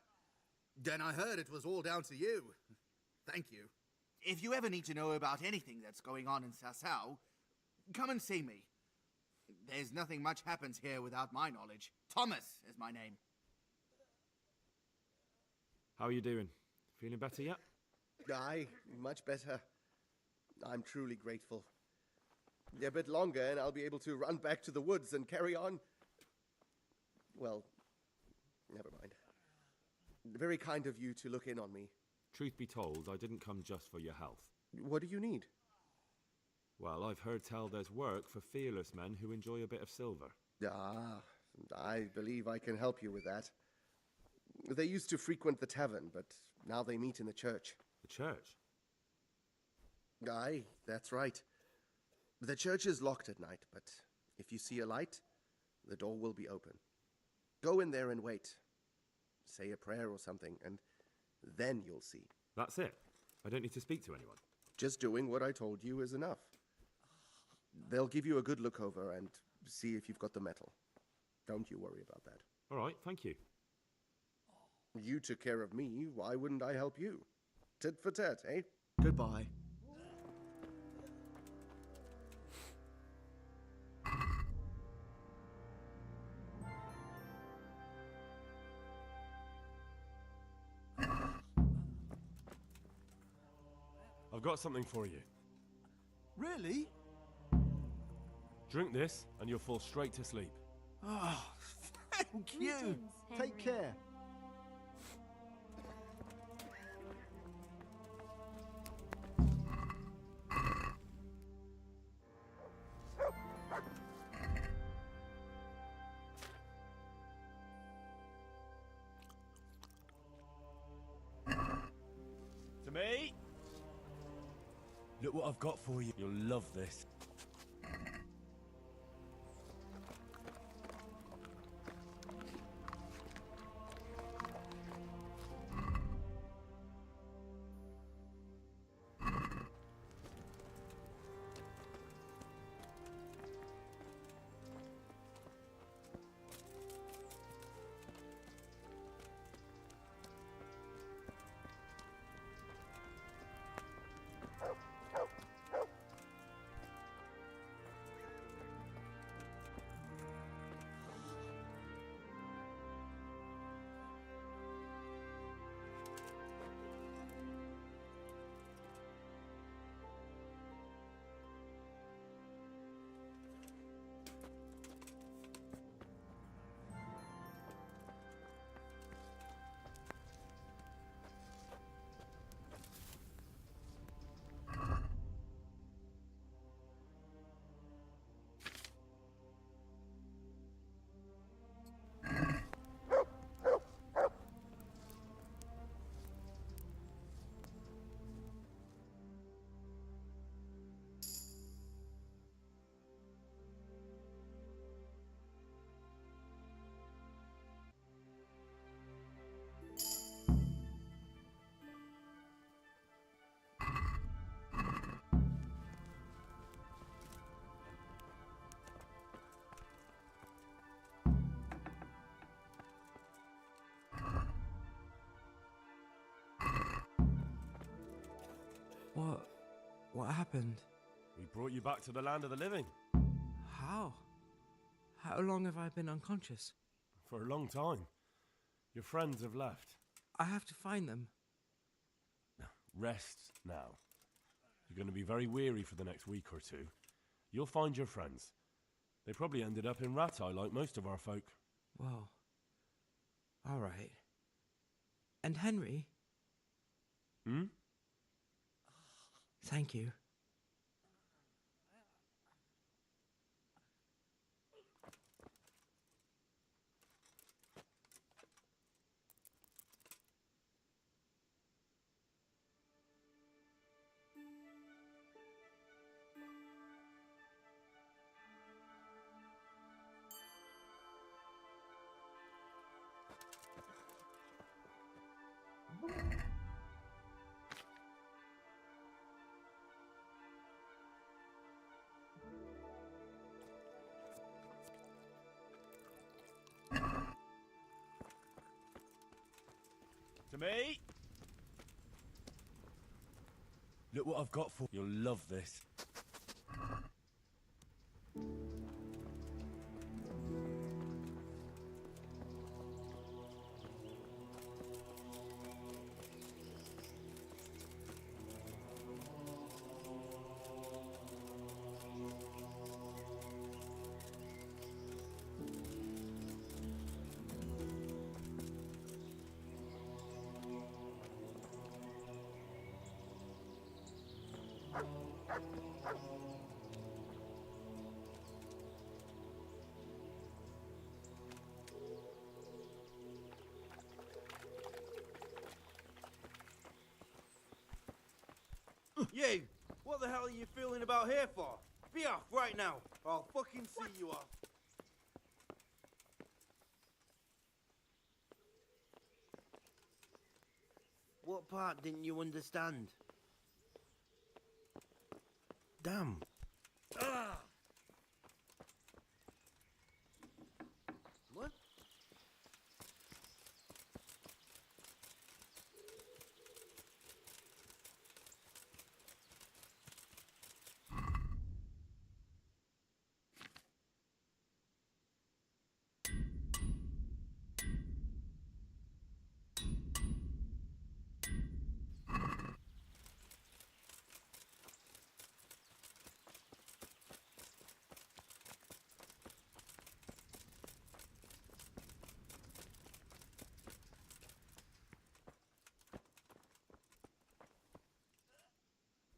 Then I heard it was all down to you. Thank you. If you ever need to know about anything that's going on in Sasau, come and see me. There's nothing much happens here without my knowledge. Thomas is my name. How are you doing? Feeling better yet? Aye, much better. I'm truly grateful. A bit longer and I'll be able to run back to the woods and carry on. Well, never mind. Very kind of you to look in on me. Truth be told, I didn't come just for your health. What do you need? Well, I've heard tell there's work for fearless men who enjoy a bit of silver. Ah, I believe I can help you with that. They used to frequent the tavern, but now they meet in the church. The church? Aye, that's right. The church is locked at night, but if you see a light, the door will be open. Go in there and wait. Say a prayer or something, and then you'll see. That's it? I don't need to speak to anyone? Just doing what I told you is enough. They'll give you a good look over and see if you've got the metal. Don't you worry about that. All right, thank you. You took care of me, why wouldn't I help you? Tit for tat, eh? Goodbye. I've got something for you. Really? Drink this, and you'll fall straight to sleep. Oh, thank you. Take care. To me! Look what I've got for you. You'll love this. What happened? We brought you back to the land of the living. How? How long have I been unconscious? For a long time. Your friends have left. I have to find them. Rest now. You're going to be very weary for the next week or two. You'll find your friends. They probably ended up in Ratai like most of our folk. Well, all right. And Henry? Hmm? Thank you. To me! Look what I've got for you. You'll love this. You! What the hell are you fooling about here for? Be off right now, or I'll fucking see you off. What part didn't you understand? Damn. Ah! What?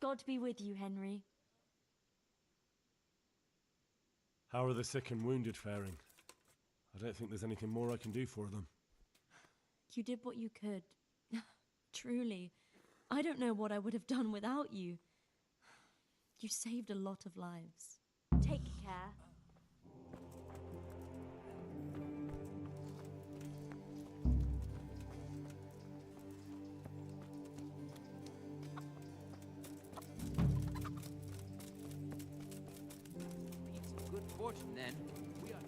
God be with you, Henry. How are the sick and wounded faring? I don't think there's anything more I can do for them. You did what you could. Truly. I don't know what I would have done without you. You saved a lot of lives. Take care. Good fortune, then. We are...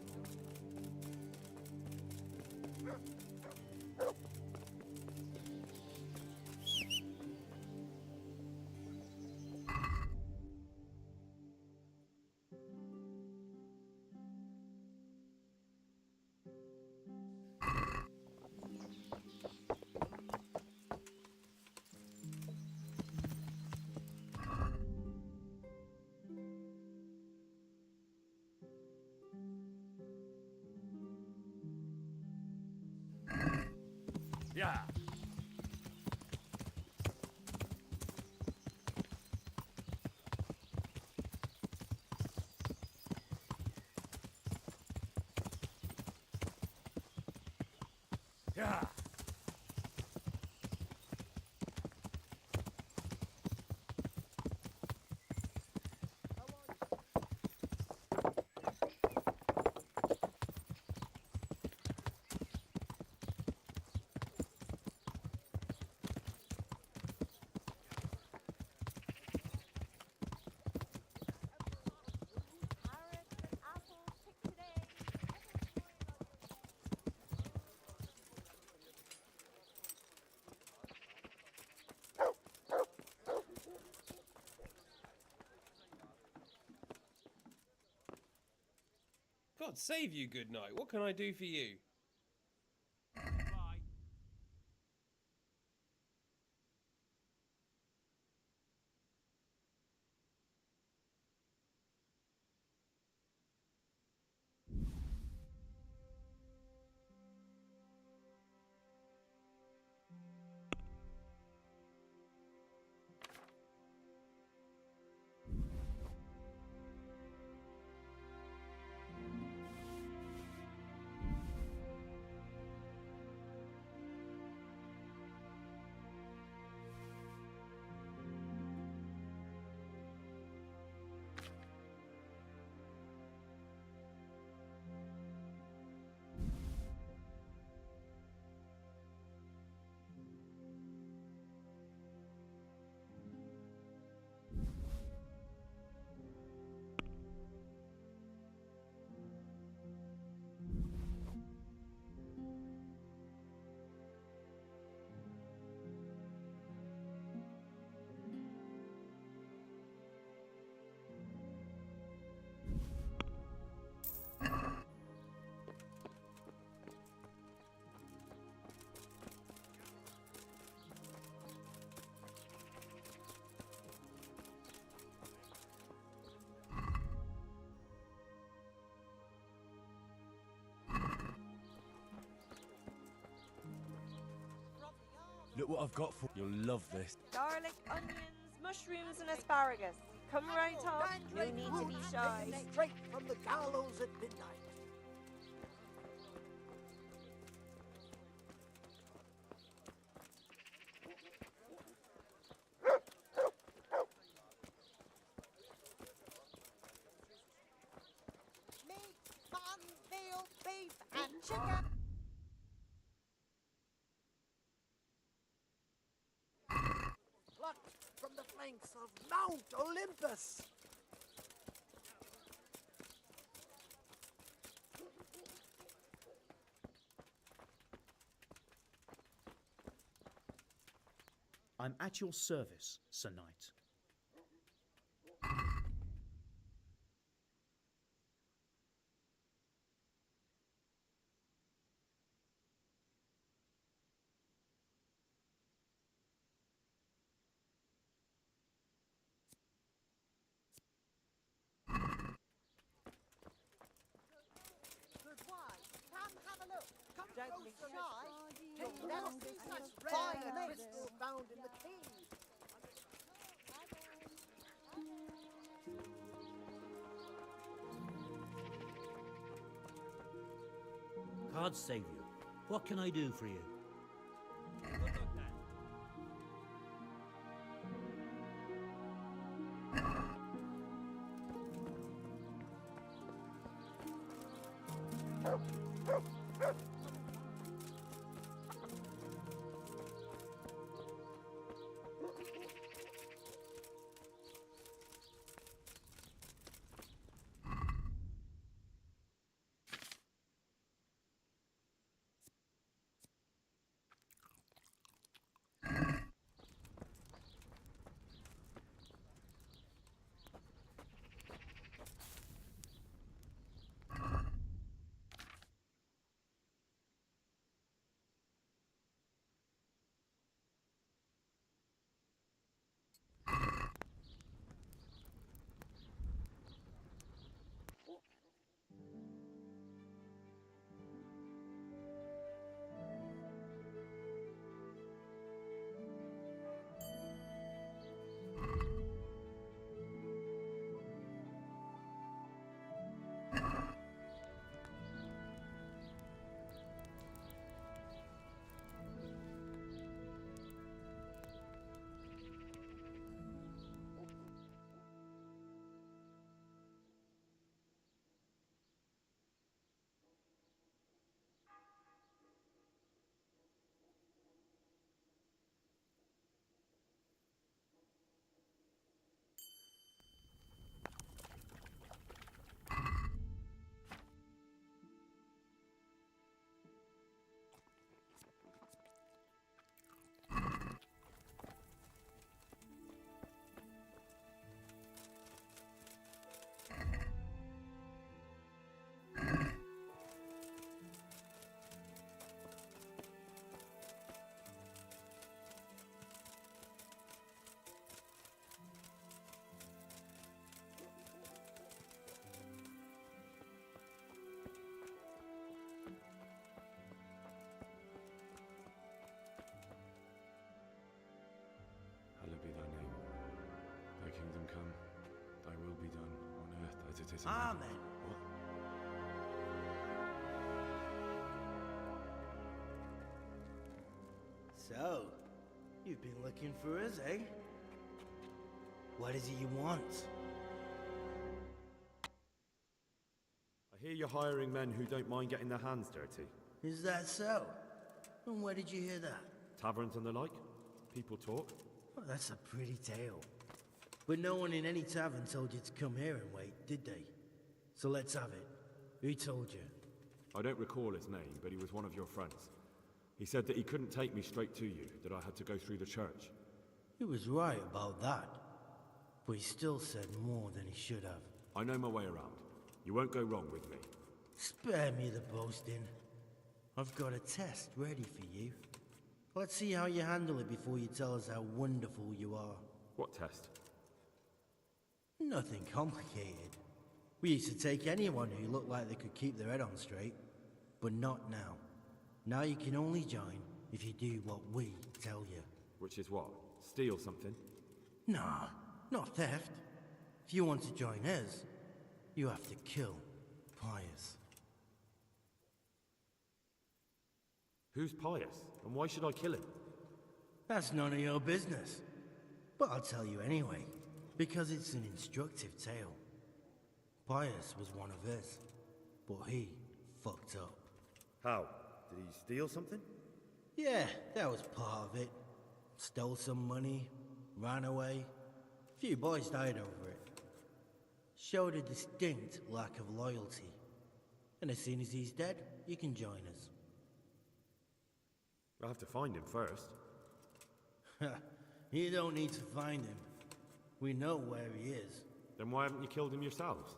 God save you, good night. What can I do for you? Look what I've got for you. You'll love this. Garlic, onions, mushrooms, and asparagus. Come right up. No need to be shy. Straight from the gallows at midnight. Meat, mutton, veal, beef, and chicken. Plucked from the flanks of Mount Olympus. I'm at your service, Sir Knight. Good wine. Come have a look. Come Don't be closer, shy. You'll never see such Fine rare crystal found in the cave. God save you. What can I do for you? office. And Amen. What? So, you've been looking for us, eh? What is it you want? I hear you're hiring men who don't mind getting their hands dirty. Is that so? And where did you hear that? Taverns and the like. People talk. Well, that's a pretty tale. But no one in any tavern told you to come here and wait, did they? So let's have it. Who told you? I don't recall his name, but he was one of your friends. He said that he couldn't take me straight to you, that I had to go through the church. He was right about that. But he still said more than he should have. I know my way around. You won't go wrong with me. Spare me the boasting. I've got a test ready for you. Let's see how you handle it before you tell us how wonderful you are. What test? Nothing complicated. We used to take anyone who looked like they could keep their head on straight. But not now. Now you can only join if you do what we tell you. Which is what? Steal something? Nah, not theft. If you want to join us, you have to kill Pius. Who's Pius? And why should I kill him? That's none of your business. But I'll tell you anyway, because it's an instructive tale. Pius was one of us, but he fucked up. How? Did he steal something? Yeah, that was part of it. Stole some money, ran away. A few boys died over it. Showed a distinct lack of loyalty. And as soon as he's dead, you can join us. I'll have to find him first. You don't need to find him. We know where he is. Then why haven't you killed him yourselves?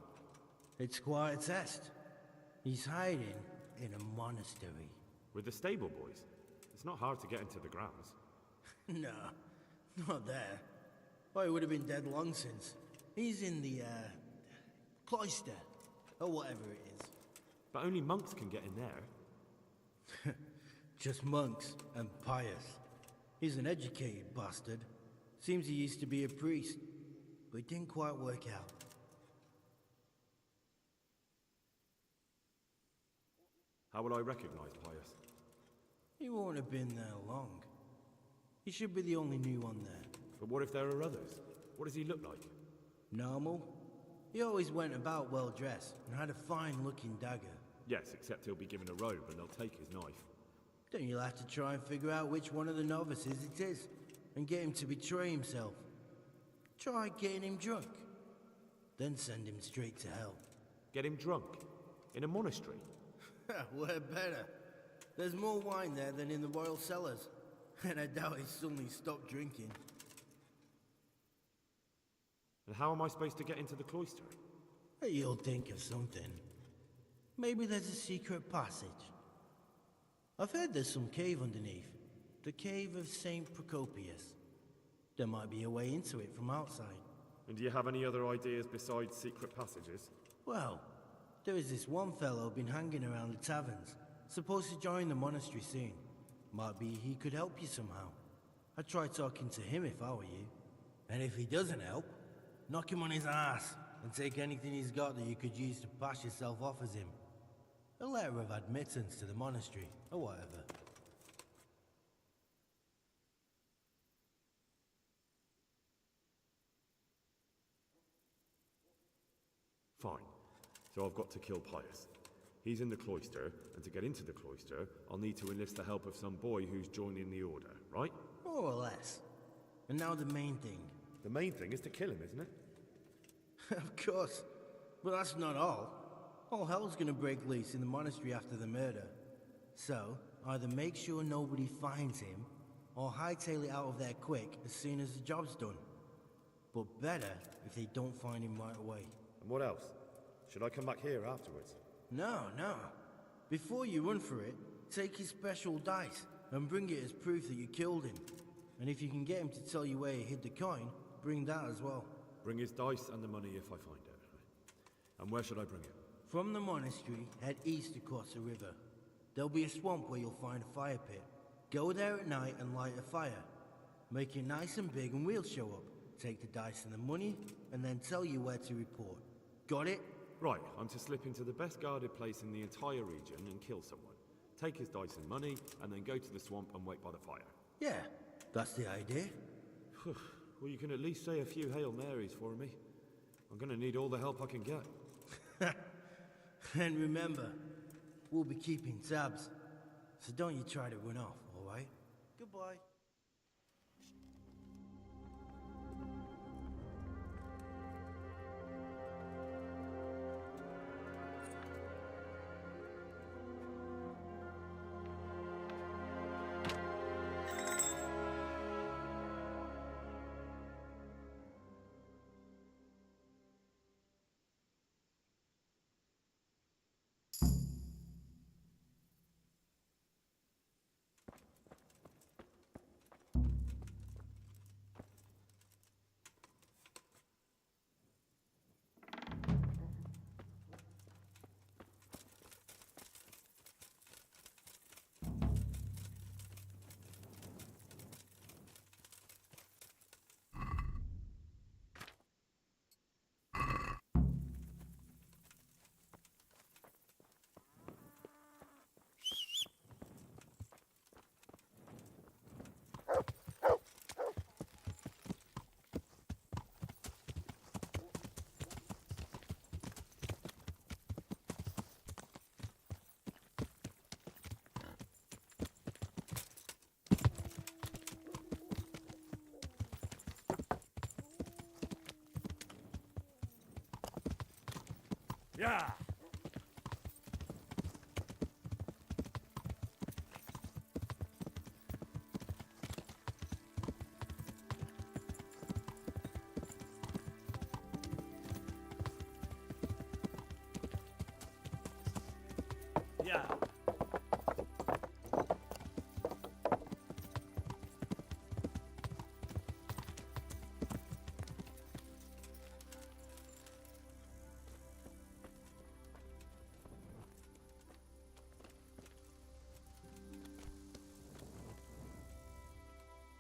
It's quite a test. He's hiding in a monastery. With the stable boys? It's not hard to get into the grounds. No, not there. Oh, he would have been dead long since. He's in the, cloister, or whatever it is. But only monks can get in there. Just monks and Pius. He's an educated bastard. Seems he used to be a priest, but it didn't quite work out. How will I recognize Pius? He won't have been there long. He should be the only new one there. But what if there are others? What does he look like? Normal. He always went about well dressed and had a fine-looking dagger. Yes, except he'll be given a robe and they'll take his knife. Then you'll have to try and figure out which one of the novices it is, and get him to betray himself. Try getting him drunk. Then send him straight to hell. Get him drunk? In a monastery? Where better? There's more wine there than in the royal cellars. And I doubt he's suddenly stopped drinking. And how am I supposed to get into the cloister? You'll think of something. Maybe there's a secret passage. I've heard there's some cave underneath. The cave of St. Procopius. There might be a way into it from outside. And do you have any other ideas besides secret passages? Well, there is this one fellow been hanging around the taverns. Supposed to join the monastery soon. Might be he could help you somehow. I'd try talking to him if I were you. And if he doesn't help, knock him on his ass and take anything he's got that you could use to pass yourself off as him. A letter of admittance to the monastery, or whatever. Fine. So I've got to kill Pius. He's in the cloister, and to get into the cloister, I'll need to enlist the help of some boy who's joining the order, right? More or less. And now the main thing. The main thing is to kill him, isn't it? Of course. But that's not all. All hell's gonna break loose in the monastery after the murder. So, either make sure nobody finds him, or hightail it out of there quick as soon as the job's done. But better if they don't find him right away. And what else? Should I come back here afterwards? No. Before you run for it, take his special dice and bring it as proof that you killed him. And if you can get him to tell you where he hid the coin, bring that as well. Bring his dice and the money if I find it. And where should I bring it? From the monastery, head east across the river. There'll be a swamp where you'll find a fire pit. Go there at night and light a fire. Make it nice and big and we'll show up. Take the dice and the money, and then tell you where to report. Got it? Right, I'm to slip into the best guarded place in the entire region and kill someone. Take his dice and money, and then go to the swamp and wait by the fire. Yeah, that's the idea. Well, you can at least say a few Hail Marys for me. I'm gonna need all the help I can get. And remember, we'll be keeping tabs. So don't you try to run off, alright? Goodbye. Yeah! Yeah!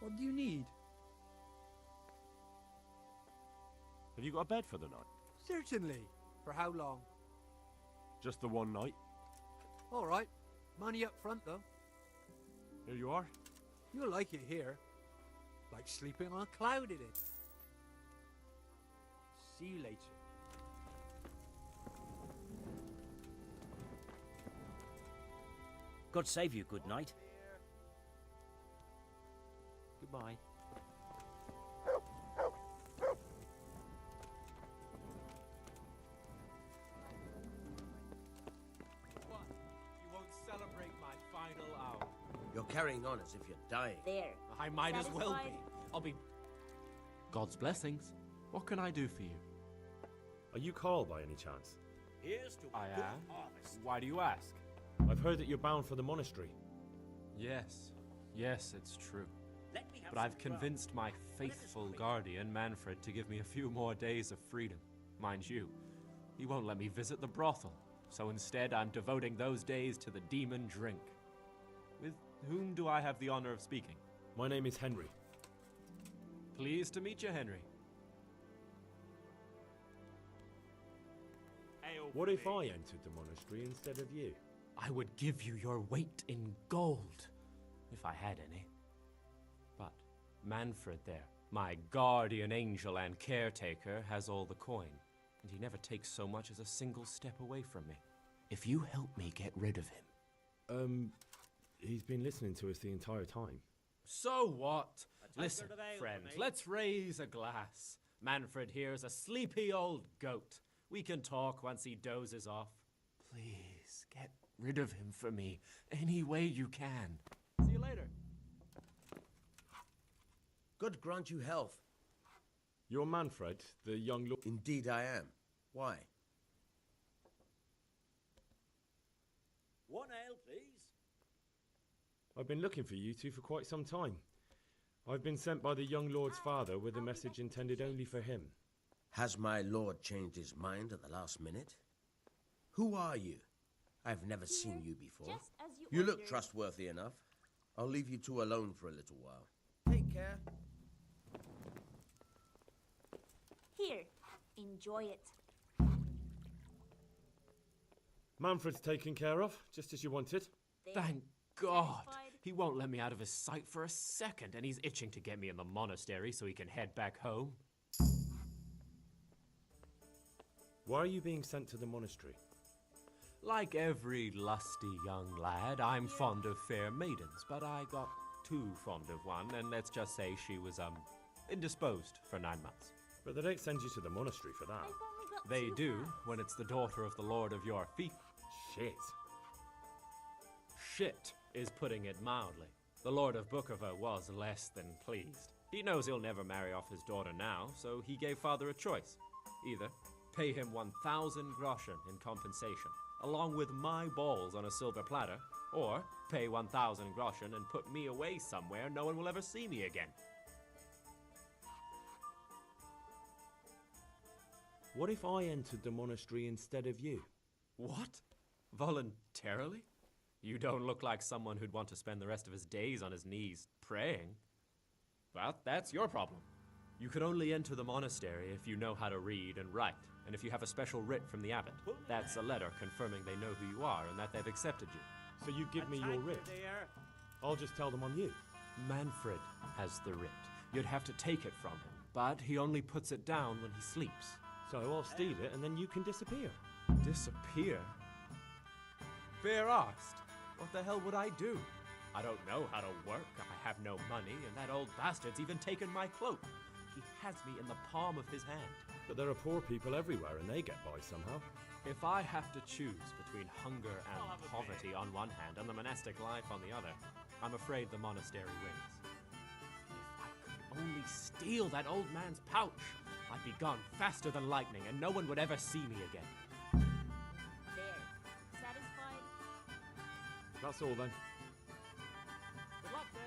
What do you need? Have you got a bed for the night? Certainly. For how long? Just the one night? All right. Money up front, though. Here you are. You'll like it here. Like sleeping on a cloud it is. See you later. God save you, good night. Goodbye. What? You won't celebrate my final hour. You're carrying on as if you're dying. There. I might as well Satisfied? be. I'll be... God's blessings. What can I do for you? Are you Carl by any chance? Here's to I good am. harvest. Why do you ask? I've heard that you're bound for the monastery. Yes. Yes, it's true. Let me have But I've some grub. convinced my faithful guardian, Manfred, to give me a few more days of freedom. Mind you, he won't let me visit the brothel, so instead I'm devoting those days to the demon drink. With whom do I have the honor of speaking? My name is Henry. Pleased to meet you, Henry. What if I entered the monastery instead of you? I would give you your weight in gold, if I had any. But Manfred there, my guardian angel and caretaker, has all the coin, and he never takes so much as a single step away from me. If you help me get rid of him... He's been listening to us the entire time. So what? A Listen, tankard of ale for friends, me. let's raise a glass. Manfred here's a sleepy old goat. We can talk once he dozes off. Please, get rid of him for me, any way you can. See you later. God grant you health. You're Manfred, the young lord. Indeed I am. Why? One ale, please. I've been looking for you two for quite some time. I've been sent by the young lord's father with a message intended only for him. Has my lord changed his mind at the last minute? Who are you? I've never seen you before. Just as You look ordered. trustworthy enough. I'll leave you two alone for a little while. Take care. Here, enjoy it. Manfred's taken care of, just as you wanted. Thank God. He won't let me out of his sight for a second, and he's itching to get me in the monastery so he can head back home. Why are you being sent to the monastery? Like every lusty young lad, I'm fond of fair maidens, but I got too fond of one, and let's just say she was, indisposed for 9 months. But they don't send you to the monastery for that. They do, when it's the daughter of the Lord of your feet. Shit. Shit is putting it mildly. The Lord of Bukover was less than pleased. He knows he'll never marry off his daughter now, so he gave father a choice. Either pay him 1,000 groschen in compensation, along with my balls on a silver platter, or pay 1,000 groschen and put me away somewhere no one will ever see me again. What if I entered the monastery instead of you? What? Voluntarily? You don't look like someone who'd want to spend the rest of his days on his knees praying. Well, that's your problem. You can only enter the monastery if you know how to read and write, and if you have a special writ from the abbot. That's a letter confirming they know who you are and that they've accepted you. So you give me your writ? I'll just tell them on you. Manfred has the writ. You'd have to take it from him, but he only puts it down when he sleeps. So I'll steal it and then you can disappear. Disappear? Fair asked. What the hell would I do? I don't know how to work, I have no money, and that old bastard's even taken my cloak. He has me in the palm of his hand. But there are poor people everywhere and they get by somehow. If I have to choose between hunger and poverty on one hand and the monastic life on the other, I'm afraid the monastery wins. If I could only steal that old man's pouch, I'd be gone faster than lightning and no one would ever see me again. There. Satisfied? That's all then. Good luck then.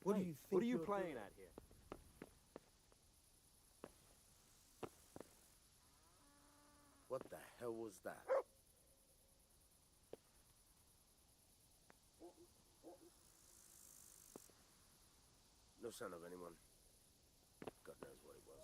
What do you think? What are you playing at here? What the hell was that? No sign of anyone. God knows what it was.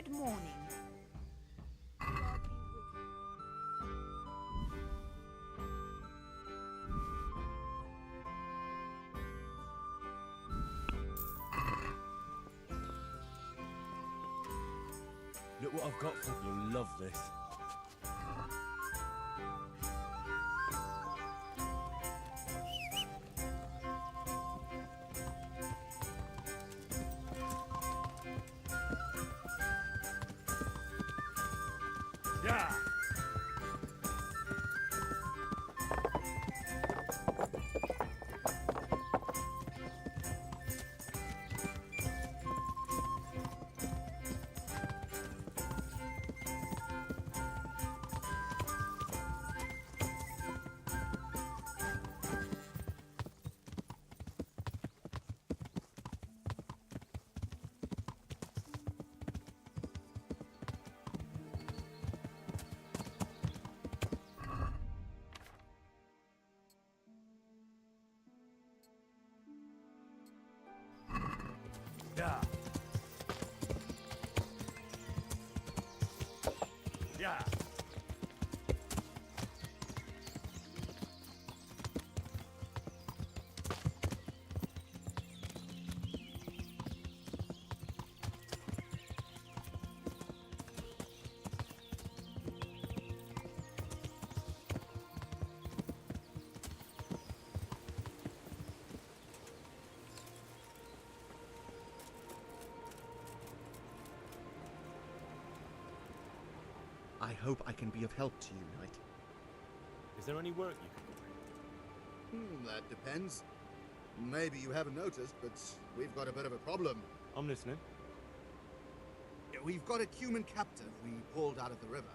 Good morning. Look what I've got for you. You'll love this. Yeah! Yeah. Yeah. I hope I can be of help to you, Knight. Is there any work you can do? That depends. Maybe you haven't noticed, but we've got a bit of a problem. I'm listening. We've got a human captive we pulled out of the river.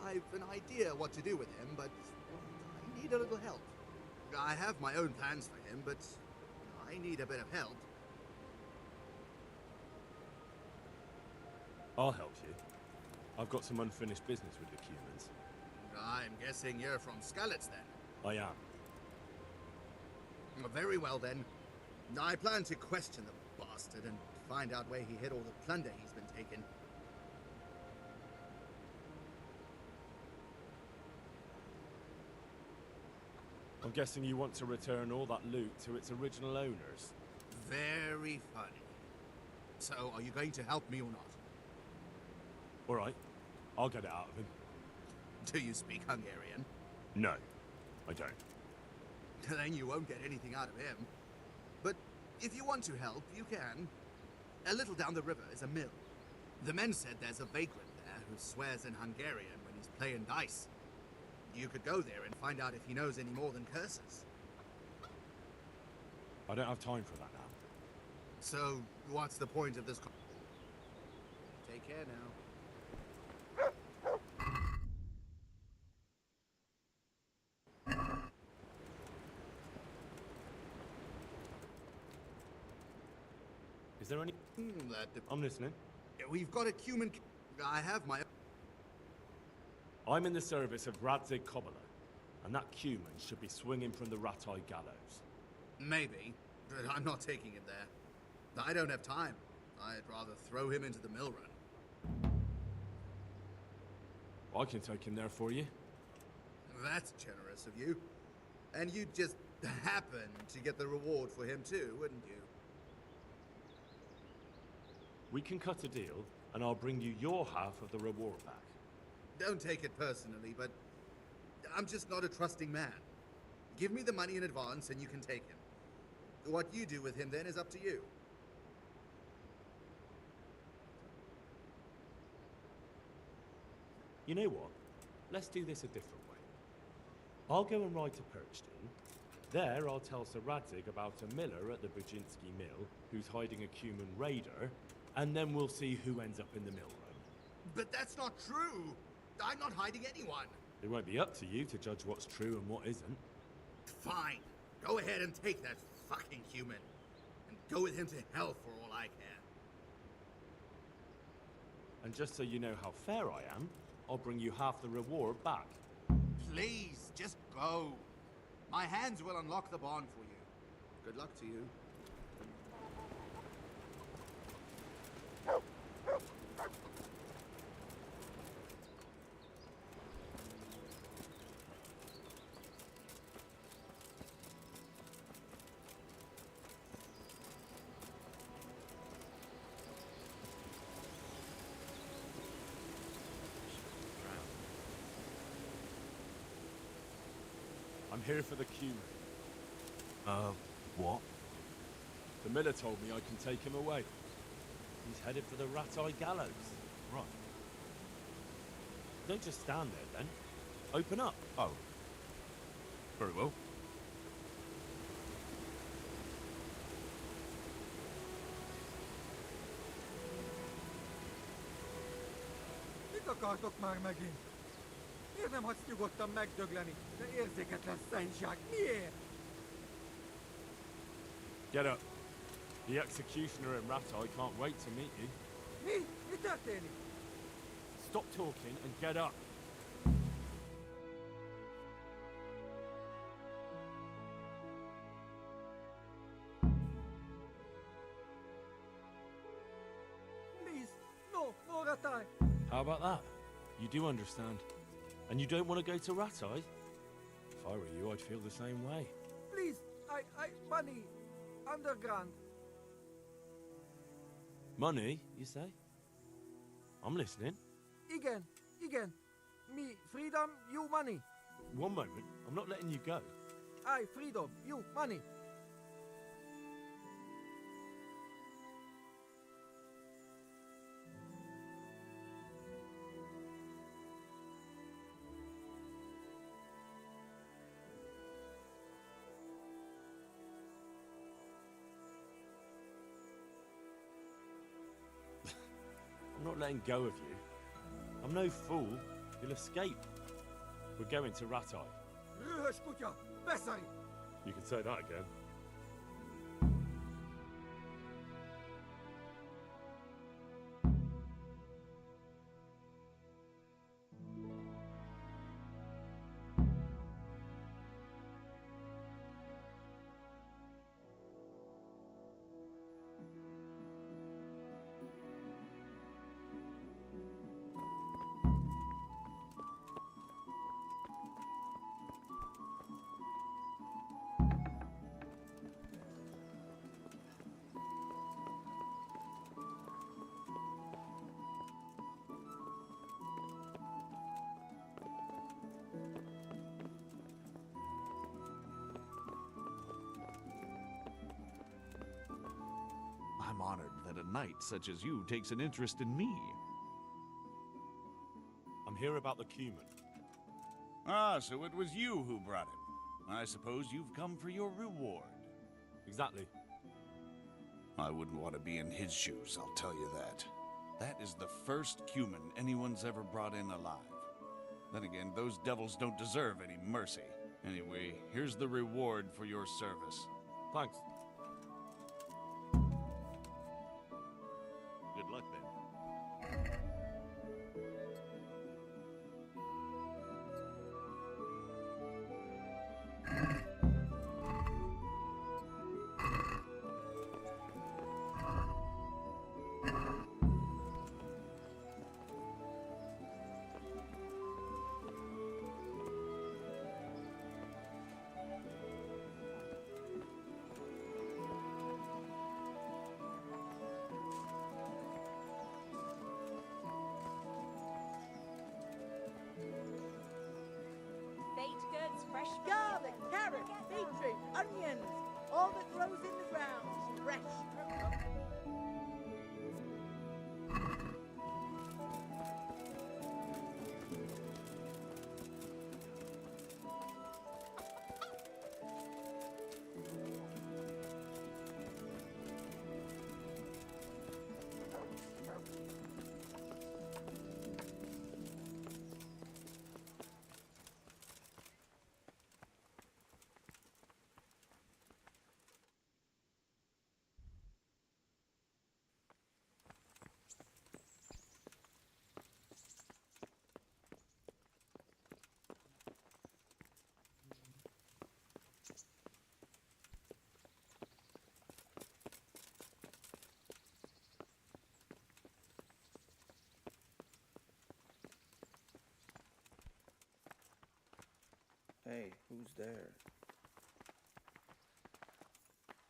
I've an idea what to do with him, but I need a little help. I have my own plans for him, but I need a bit of help. I'll help you. I've got some unfinished business with the humans. I'm guessing you're from Skalitz, then? I am. Very well, then. I plan to question the bastard and find out where he hid all the plunder he's been taking. I'm guessing you want to return all that loot to its original owners. Very funny. So, are you going to help me or not? All right. I'll get it out of him. Do you speak Hungarian? No, I don't. Then you won't get anything out of him. But if you want to help, you can. A little down the river is a mill. The men said there's a vagrant there who swears in Hungarian when he's playing dice. You could go there and find out if he knows any more than curses. I don't have time for that now. So, what's the point of this Take care now. Is there any... I'm listening. We've got a human... I have my... I'm in the service of Radzig Kobyla, and that human should be swinging from the Ratai gallows. Maybe, but I'm not taking him there. I don't have time. I'd rather throw him into the mill run. I can take him there for you. That's generous of you. And you'd just happen to get the reward for him too, wouldn't you? We can cut a deal, and I'll bring you your half of the reward back. Don't take it personally, but I'm just not a trusting man. Give me the money in advance and you can take him. What you do with him then is up to you. You know what? Let's do this a different way. I'll go and ride to Perchton. There, I'll tell Sir Radzig about a miller at the Bujinski mill who's hiding a human raider, and then we'll see who ends up in the mill run. But that's not true! I'm not hiding anyone! It won't be up to you to judge what's true and what isn't. Fine. Go ahead and take that fucking human. And go with him to hell for all I care. And just so you know how fair I am, I'll bring you half the reward back. Please, just go. My hands will unlock the barn for you. Good luck to you. here for the cumin. What? The miller told me I can take him away. He's headed for the Rat-Eye Gallows. Right. Don't just stand there, then. Open up. Oh. Very well. Mit akartok már megint? Miért nem hagysz nyugodtan megdögleni? De érzéketlen szentság, miért? Get up. The executioner and Rat-Eye can't wait to meet you. Mi? Mi történik? Stop talking and get up. Please, no, no, Rat-Eye. How about that? You do understand. And you don't want to go to Rat-Eye? If I were you, I'd feel the same way. Please, money, underground. Money, you say? I'm listening. Igen, igen. Me, freedom, you money. One moment. I'm not letting you go. I, freedom, you money. I'm not letting go of you. I'm no fool. You'll escape. We're going to Rat-Eye. Rühös kutya, beszarj! You can say that again. I'm honored that a knight such as you takes an interest in me. I'm here about the cumin. Ah, so it was you who brought him. I suppose you've come for your reward. Exactly. I wouldn't want to be in his shoes, I'll tell you that. That is the first cumin anyone's ever brought in alive. Then again, those devils don't deserve any mercy. Anyway, here's the reward for your service. Thanks. Good luck then. Baked goods, fresh from Garlic, carrots, beetroot, onions, all that grows in the ground, fresh. Hey, who's there?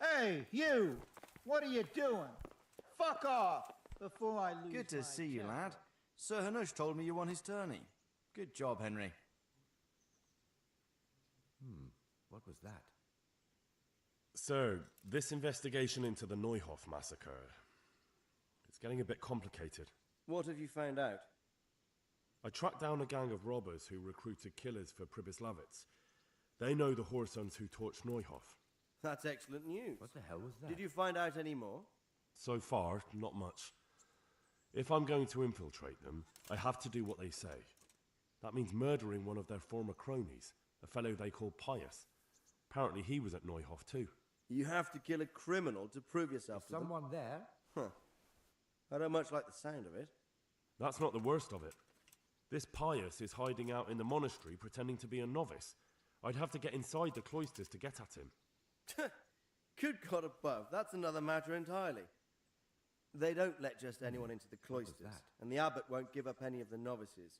Hey, you! What are you doing? Fuck off before I lose. Good to my see you, temper. lad. Sir Hanush told me you won his tourney. Good job, Henry. What was that? Sir, this investigation into the Neuhof massacre, it's getting a bit complicated. What have you found out? I tracked down a gang of robbers who recruited killers for Pribyslavitz. They know the Horsons who torched Neuhof. That's excellent news. What the hell was that? Did you find out any more? So far, not much. If I'm going to infiltrate them, I have to do what they say. That means murdering one of their former cronies, a fellow they call Pius. Apparently he was at Neuhof too. You have to kill a criminal to prove yourself Is to them? someone there? Huh. I don't much like the sound of it. That's not the worst of it. This Pius is hiding out in the monastery pretending to be a novice. I'd have to get inside the cloisters to get at him. Good God above, that's another matter entirely. They don't let just anyone into the cloisters, and the abbot won't give up any of the novices.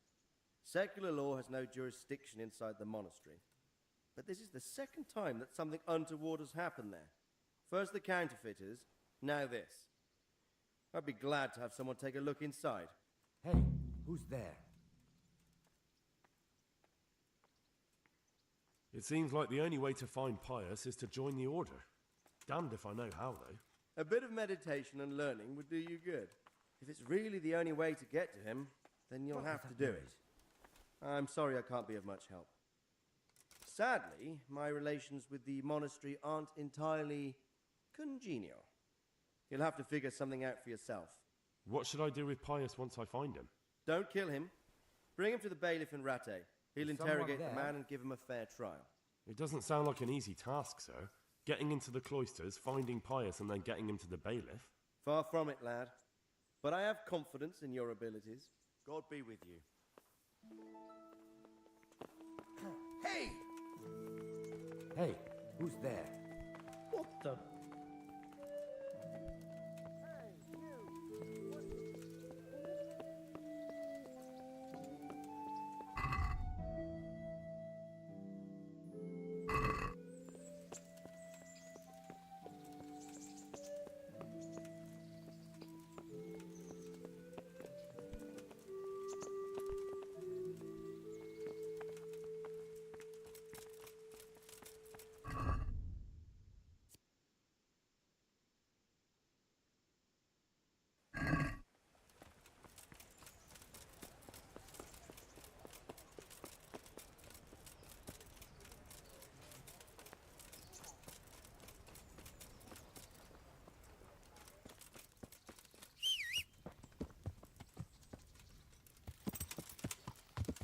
Secular law has no jurisdiction inside the monastery. But this is the second time that something untoward has happened there. First the counterfeiters, now this. I'd be glad to have someone take a look inside. Hey, who's there? It seems like the only way to find Pius is to join the order. Damned if I know how, though. A bit of meditation and learning would do you good. If it's really the only way to get to him, then you'll have to do it. I'm sorry I can't be of much help. Sadly, my relations with the monastery aren't entirely congenial. You'll have to figure something out for yourself. What should I do with Pius once I find him? Don't kill him. Bring him to the bailiff in Rattay. He'll Is someone interrogate the there? man and give him a fair trial. It doesn't sound like an easy task, sir. Getting into the cloisters, finding Pius, and then getting him to the bailiff. Far from it, lad. But I have confidence in your abilities. God be with you. Hey! Hey, who's there? What the?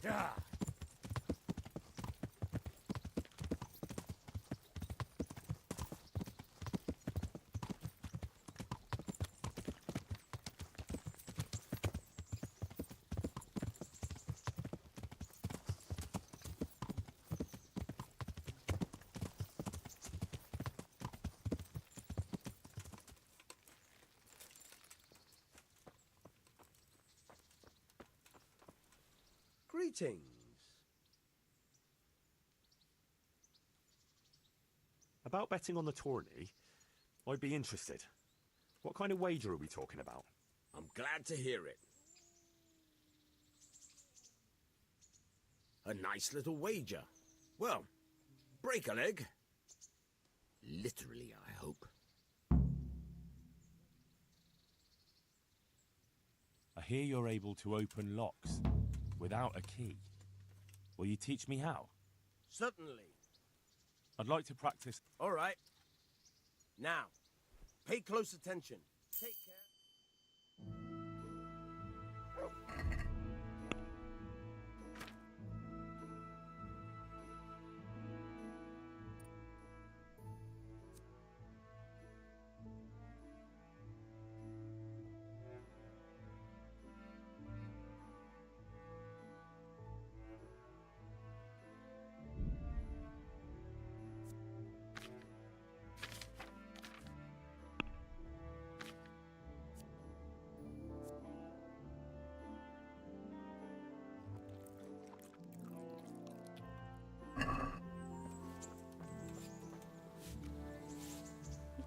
Yeah. Greetings. About betting on the tourney, I'd be interested. What kind of wager are we talking about? I'm glad to hear it. A nice little wager. Well, break a leg. Literally, I hope. I hear you're able to open locks without a key. Will you teach me how? Certainly. I'd like to practice. All right. Now, pay close attention. Take care.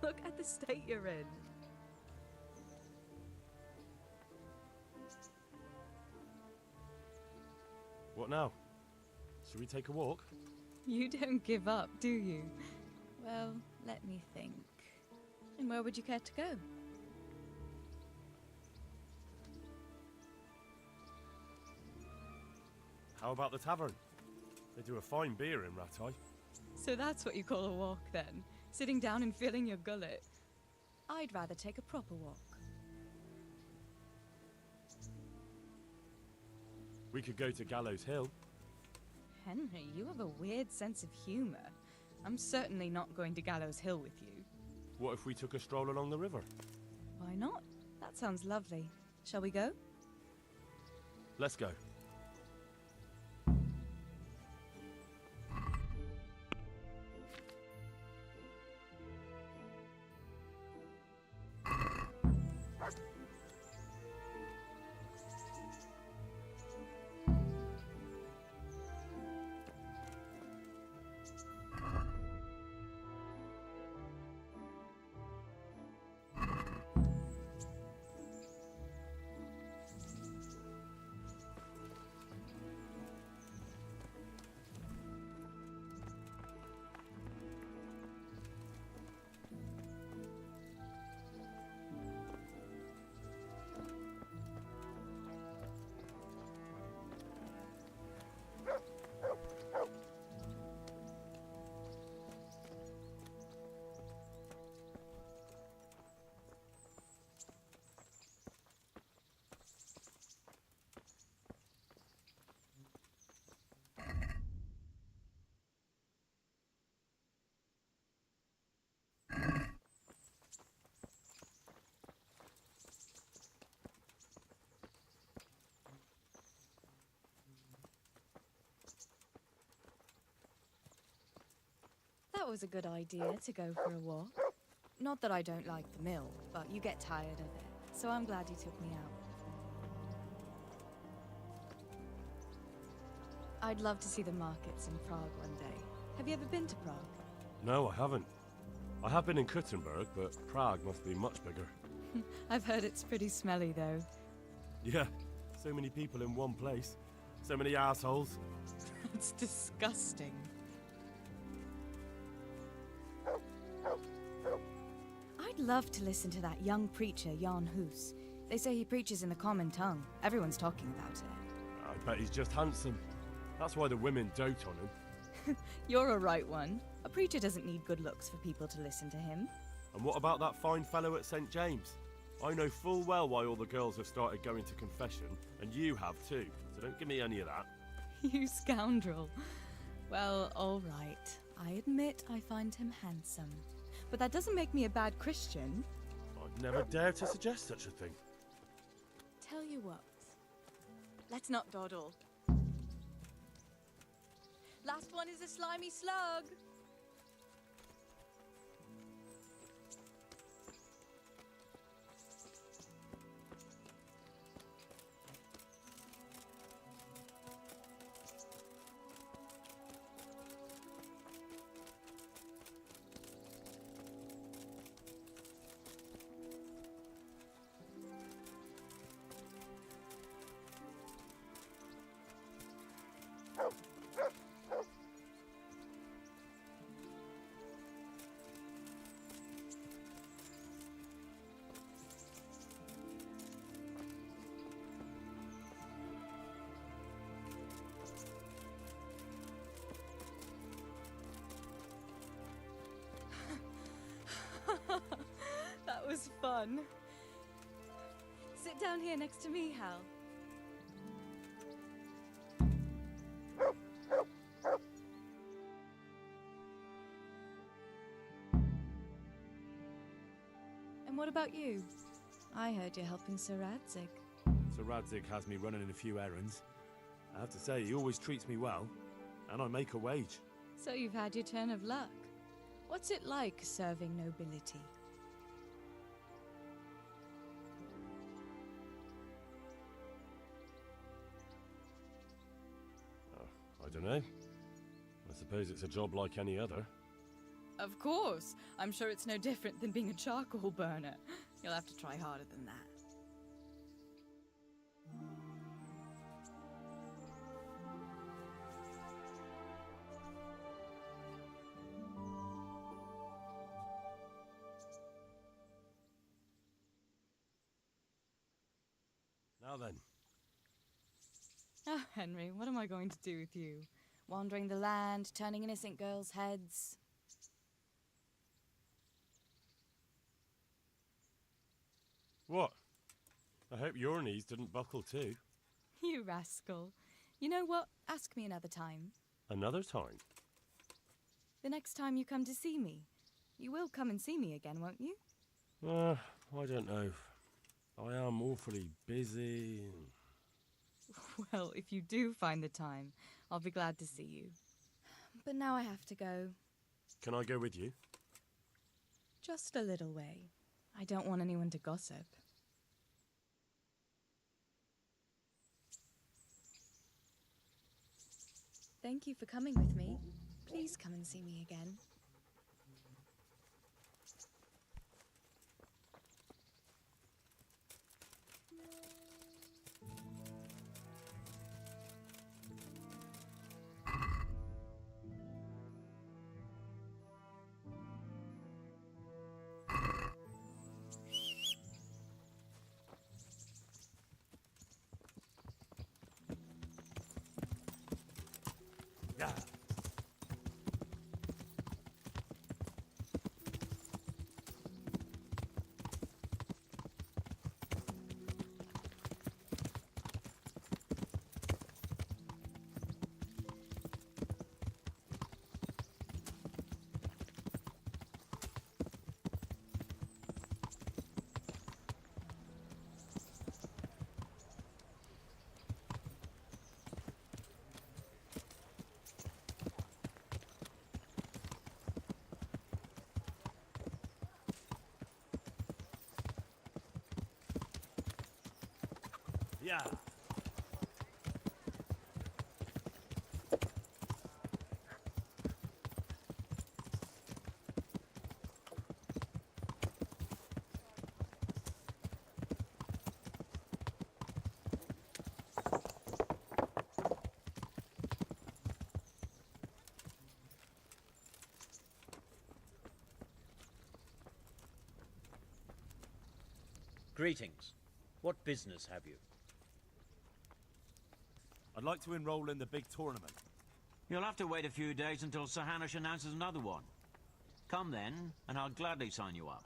Look at the state you're in. What now? Should we take a walk? You don't give up, do you? Well, let me think. And where would you care to go? How about the tavern? They do a fine beer in Ratai. So that's what you call a walk, then? Sitting down and filling your gullet? I'd rather take a proper walk. We could go to Gallows Hill. Henry, you have a weird sense of humor. I'm certainly not going to Gallows Hill with you. What if we took a stroll along the river? Why not? That sounds lovely. Shall we go? Let's go. That was a good idea to go for a walk. Not that I don't like the mill, but you get tired of it, so I'm glad you took me out. I'd love to see the markets in Prague one day. Have you ever been to Prague? No, I haven't. I have been in Kuttenberg, but Prague must be much bigger. I've heard it's pretty smelly, though. Yeah, so many people in one place. So many assholes. It's disgusting. I'd love to listen to that young preacher, Jan Hus. They say he preaches in the common tongue. Everyone's talking about it. I bet he's just handsome. That's why the women dote on him. You're a right one. A preacher doesn't need good looks for people to listen to him. And what about that fine fellow at St. James? I know full well why all the girls have started going to confession, and you have too, so don't give me any of that. You scoundrel. Well, all right. I admit I find him handsome. But that doesn't make me a bad Christian. I'd never dare to suggest such a thing. Tell you what. Let's not dawdle. Last one is a slimy slug. That was fun. Sit down here next to me, Hal. And what about you? I heard you're helping Sir Radzig. Sir Radzig has me running a few errands. I have to say, he always treats me well, and I make a wage. So you've had your turn of luck. What's it like serving nobility? I don't know. I suppose it's a job like any other. Of course. I'm sure it's no different than being a charcoal burner. You'll have to try harder than that. Now then. Oh, Henry, what am I going to do with you? Wandering the land, turning innocent girls' heads. What? I hope your knees didn't buckle too. You rascal. You know what? Ask me another time. Another time? The next time you come to see me. You will come and see me again, won't you? I don't know. I am awfully busy. Well, if you do find the time, I'll be glad to see you. But now I have to go. Can I go with you? Just a little way. I don't want anyone to gossip. Thank you for coming with me. Please come and see me again. Yeah. Yeah. Greetings. What business have you? I'd like to enroll in the big tournament. You'll have to wait a few days until Sir Hanush announces another one. Come then, and I'll gladly sign you up.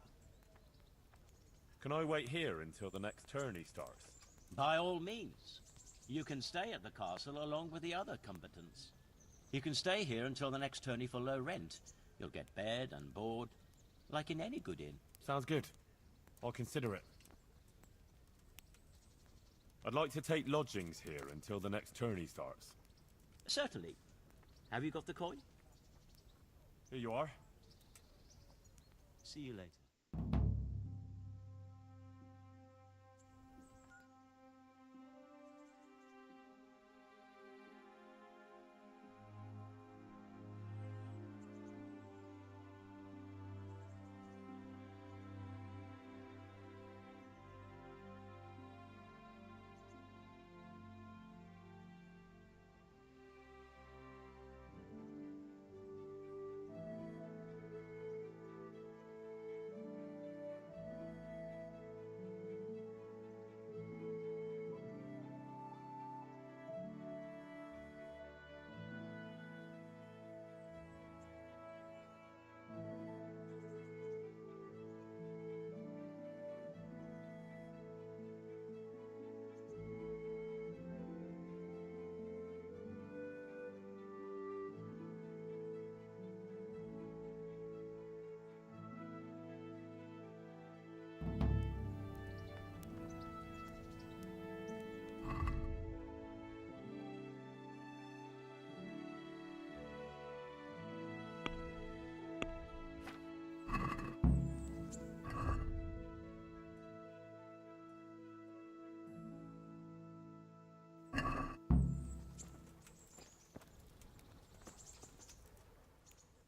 Can I wait here until the next tourney starts? By all means. You can stay at the castle along with the other combatants. You can stay here until the next tourney for low rent. You'll get bed and board, like in any good inn. Sounds good. I'll consider it. I'd like to take lodgings here until the next tourney starts. Certainly. Have you got the coin? Here you are. See you later.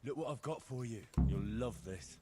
Look what I've got for you. You'll love this.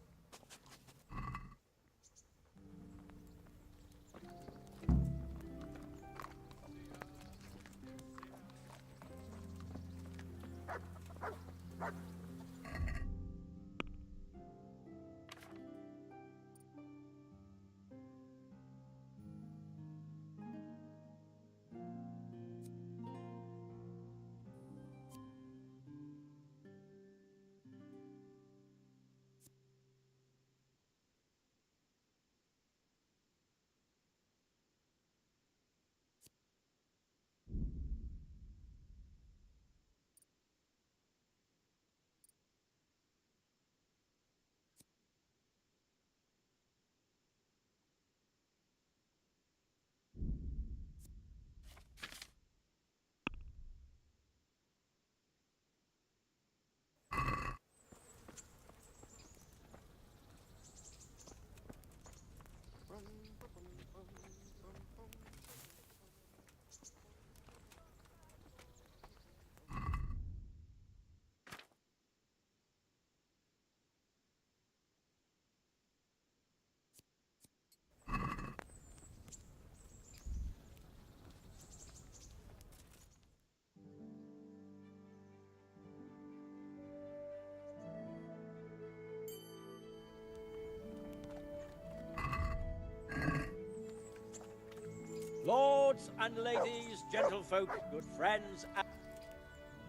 Lords and ladies, gentlefolk, good friends,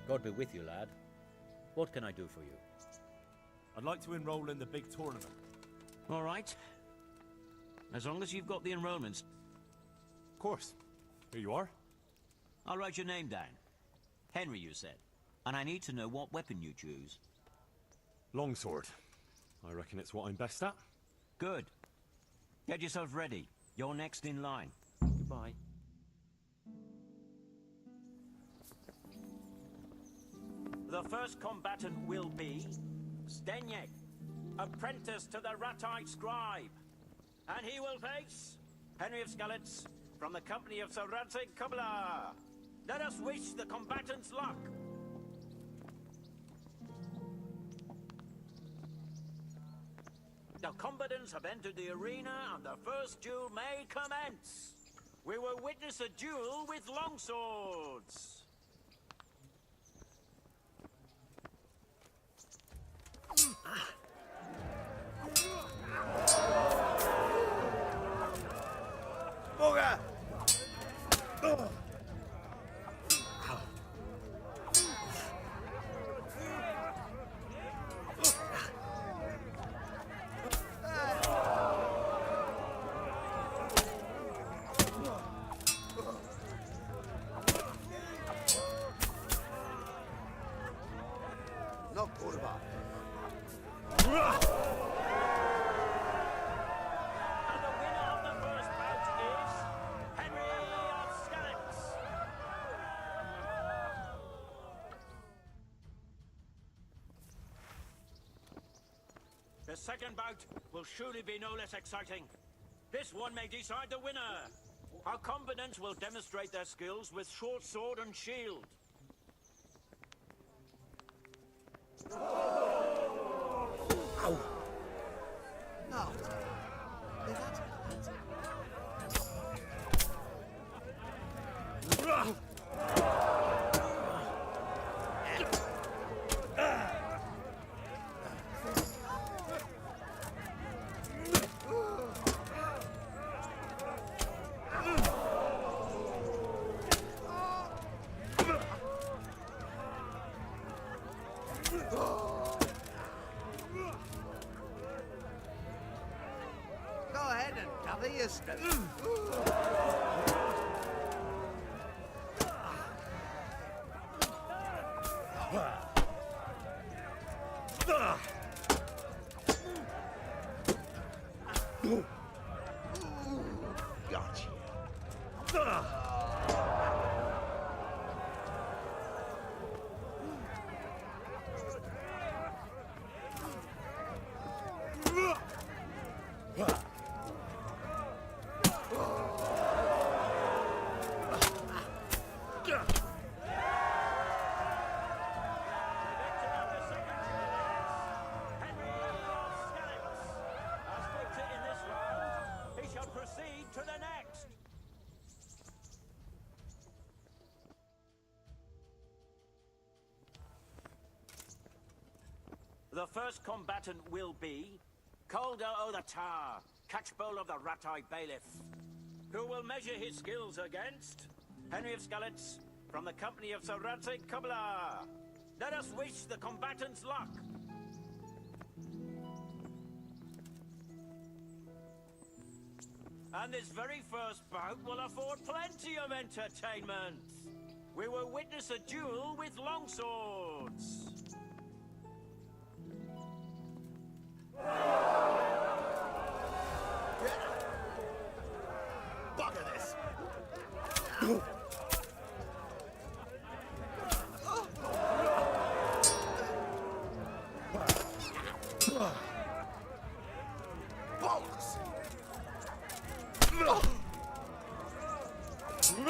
God be with you, lad. What can I do for you? I'd like to enroll in the big tournament. All right. As long as you've got the enrollments. Of course. Here you are. I'll write your name down. Henry, you said. And I need to know what weapon you choose. Longsword. I reckon it's what I'm best at. Good. Get yourself ready. You're next in line. Goodbye. The first combatant will be Stenyek, apprentice to the Ratai scribe. And he will face Henry of Skalitz from the company of Sir Radzig Kubla. Let us wish the combatants luck. The combatants have entered the arena and the first duel may commence. We will witness a duel with longswords. Booger! No kurwa. And the winner of the first bout is Henry of Skalitz. The second bout will surely be no less exciting. This one may decide the winner. Our combatants will demonstrate their skills with short sword and shield. Au. No. Go ahead and cover your step. Gotcha. The first combatant will be Calder o' the Tower, catchpole of the Ratai Bailiff, who will measure his skills against Henry of Skalitz from the company of Sir Radzig Kubla. Let us wish the combatants luck. And this very first bout will afford plenty of entertainment. We will witness a duel with longswords. Bugger this. Bollocks. You'll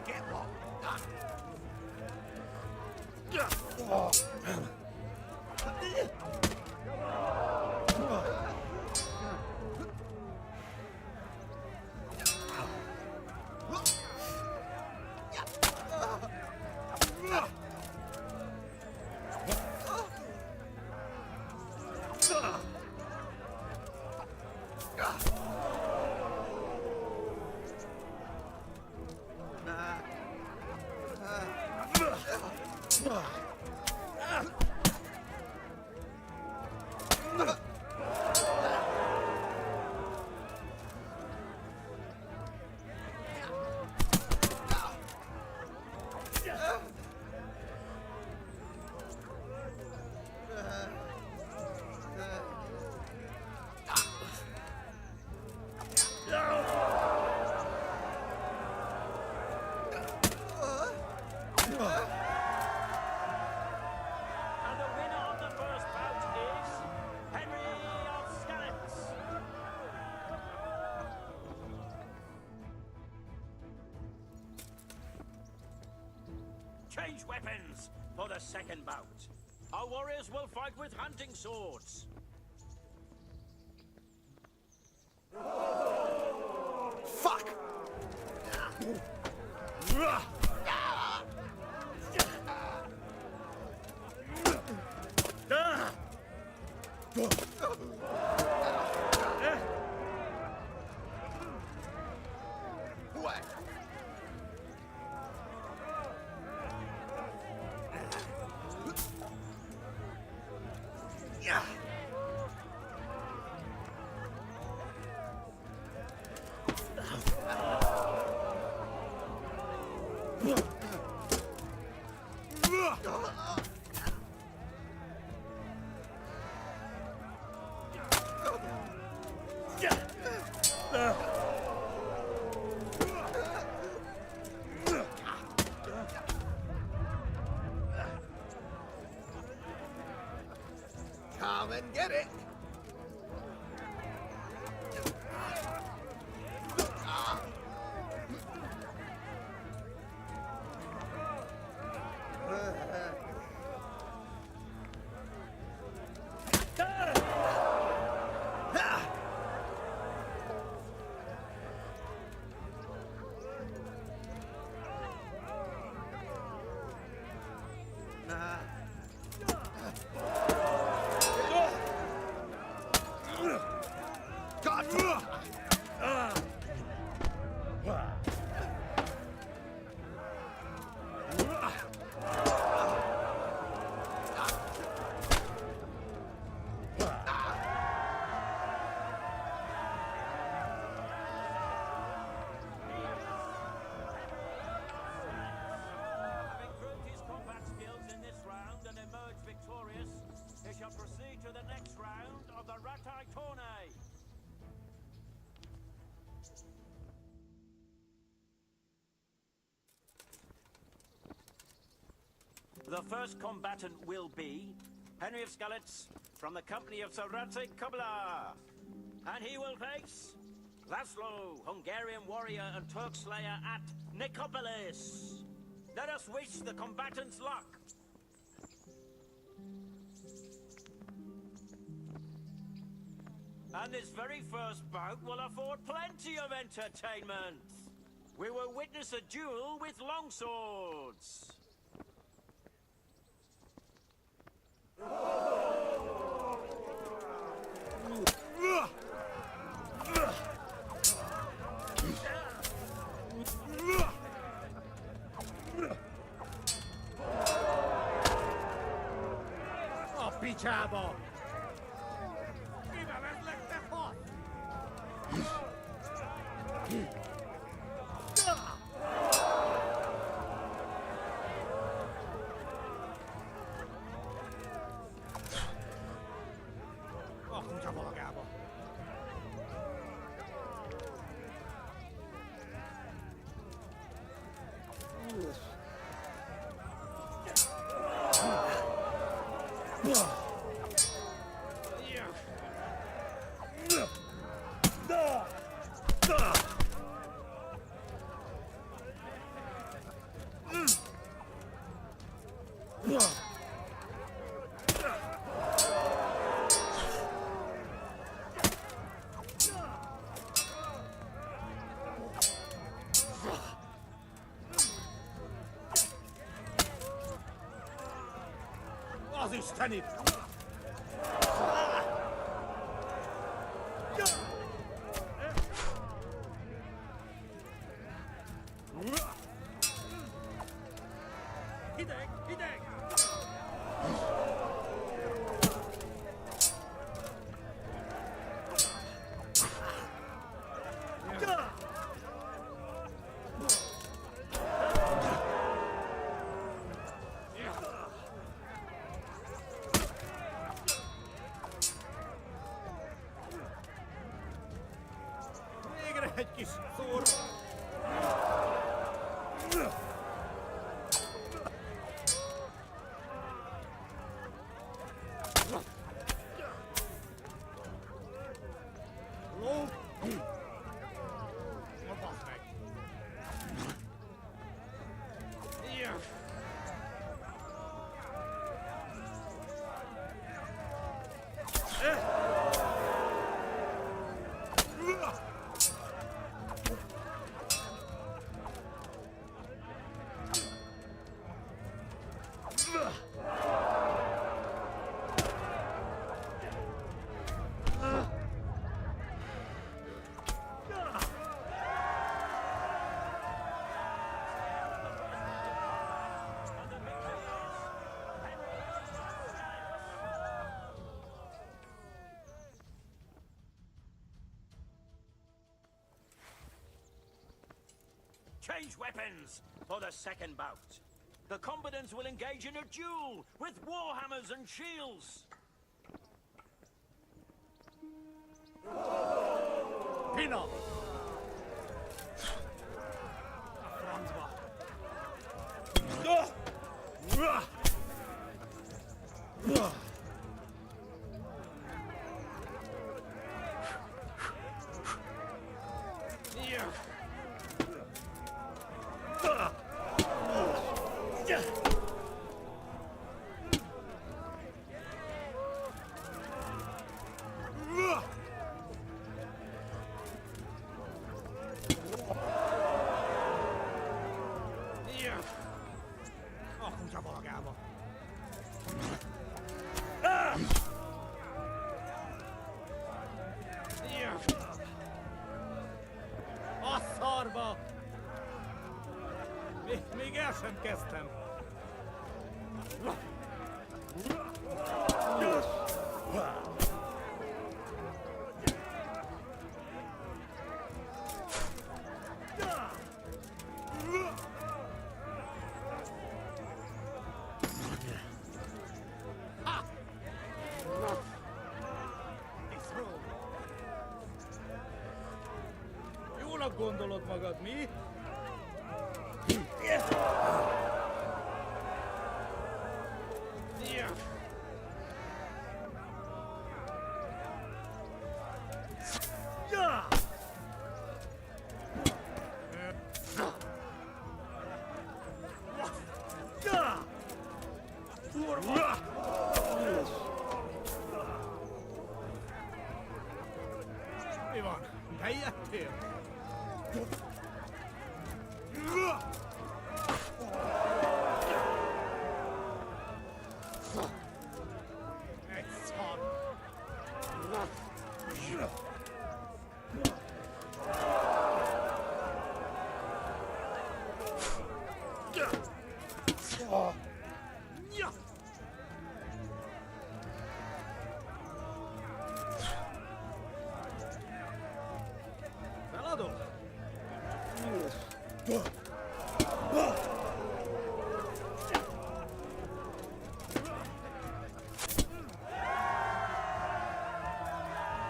get one. And the winner of the first bout is Henry of Skalitz. Change weapons for the second bout. Our warriors will fight with hunting swords. Fuck! What? Yeah. Come and get it. Having proved his combat skills in this round and emerged victorious, he shall proceed to the next round of the Ratai Tourney. The first combatant will be Henry of Skalitz from the company of Sir Radzik Kubla. And he will face Laszlo, Hungarian warrior and Turk slayer at Nicopolis. Let us wish the combatants luck. And this very first bout will afford plenty of entertainment. We will witness a duel with longswords. Oh, pichabo! Viva las lejos! Oh, mucha vagabo! Stanit! Hideg! Hideg! Végre egy kis szór! Lóg! Na bassz meg! Ilyen! Change weapons for the second bout. The combatants will engage in a duel with warhammers and shields. Pina! Francba! A kutya balagába! A szarba! Még el sem kezdtem! Jónak gondolod magad, mi? Mi van? Bejöttél? Egy szar! Feladom?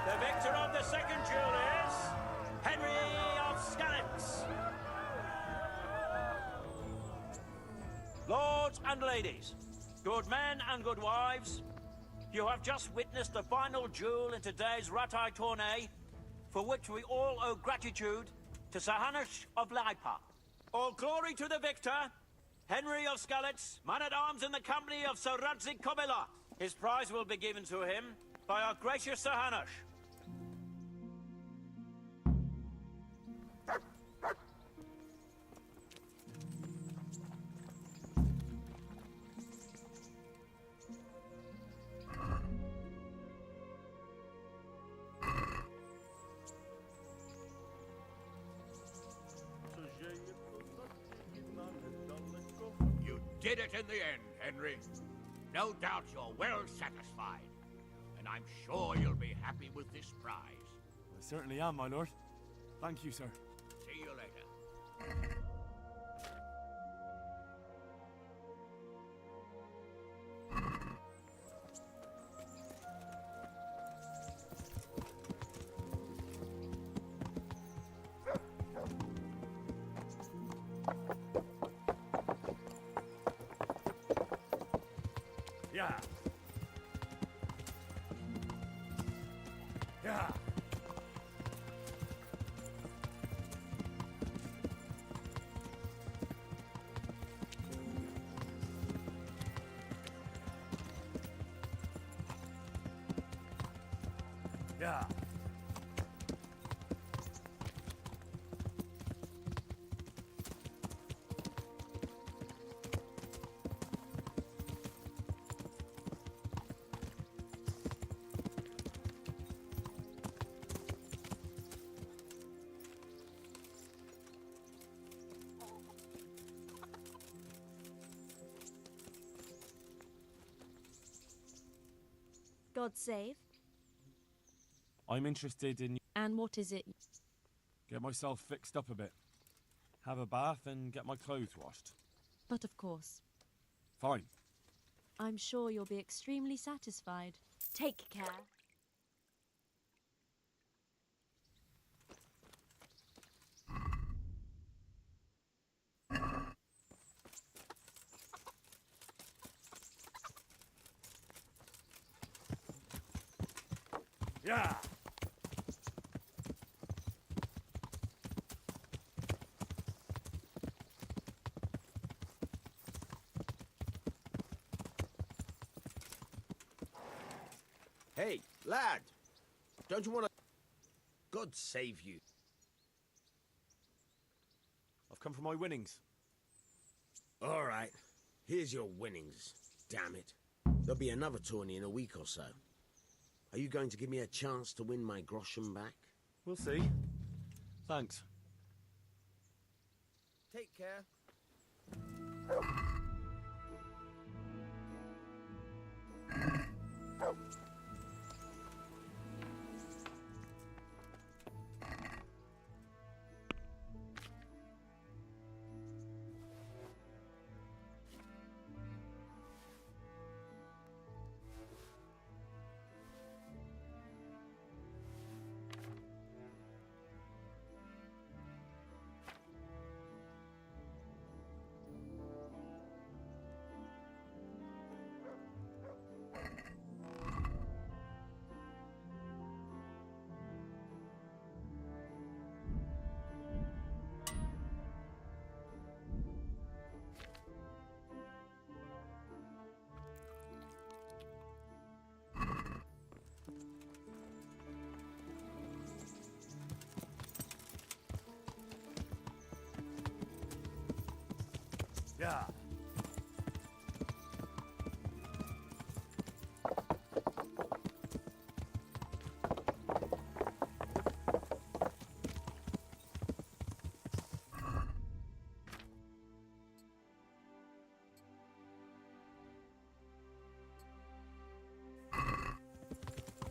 The victor of the second duel is Henry of Skalitz. Lords and ladies, good men and good wives, you have just witnessed the final duel in today's Ratai tourney, for which we all owe gratitude to Sir Hanush of Laipa. All glory to the victor, Henry of Skalitz, man-at-arms in the company of Sir Radzik Kobila. His prize will be given to him by our gracious Sir Hanush. did it in the end, Henry. No doubt you're well satisfied. And I'm sure you'll be happy with this prize. I certainly am, my lord. Thank you, sir. See you later. Yeah. Yeah. Yeah. God save. I'm interested in... And what is it? Get myself fixed up a bit. Have a bath and get my clothes washed. But of course. Fine. I'm sure you'll be extremely satisfied. Take care. Yeah. Hey, lad! Don't you want to... God save you. I've come for my winnings. All right. Here's your winnings. Damn it. There'll be another tourney in a week or so. Are you going to give me a chance to win my groschen back? We'll see. Thanks. Take care. Yeah.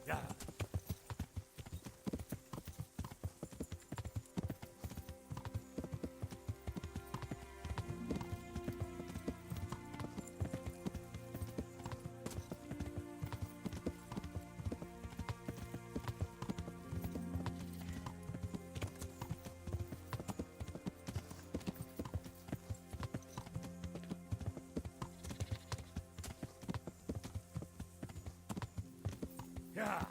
Yeah. Yeah.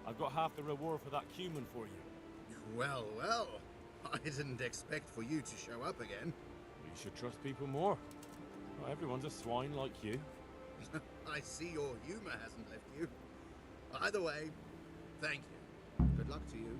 I've got half the reward for that cumin for you. Well, well. I didn't expect for you to show up again. You should trust people more. Not everyone's a swine like you. I see your humor hasn't left you. Either way, thank you. Good luck to you.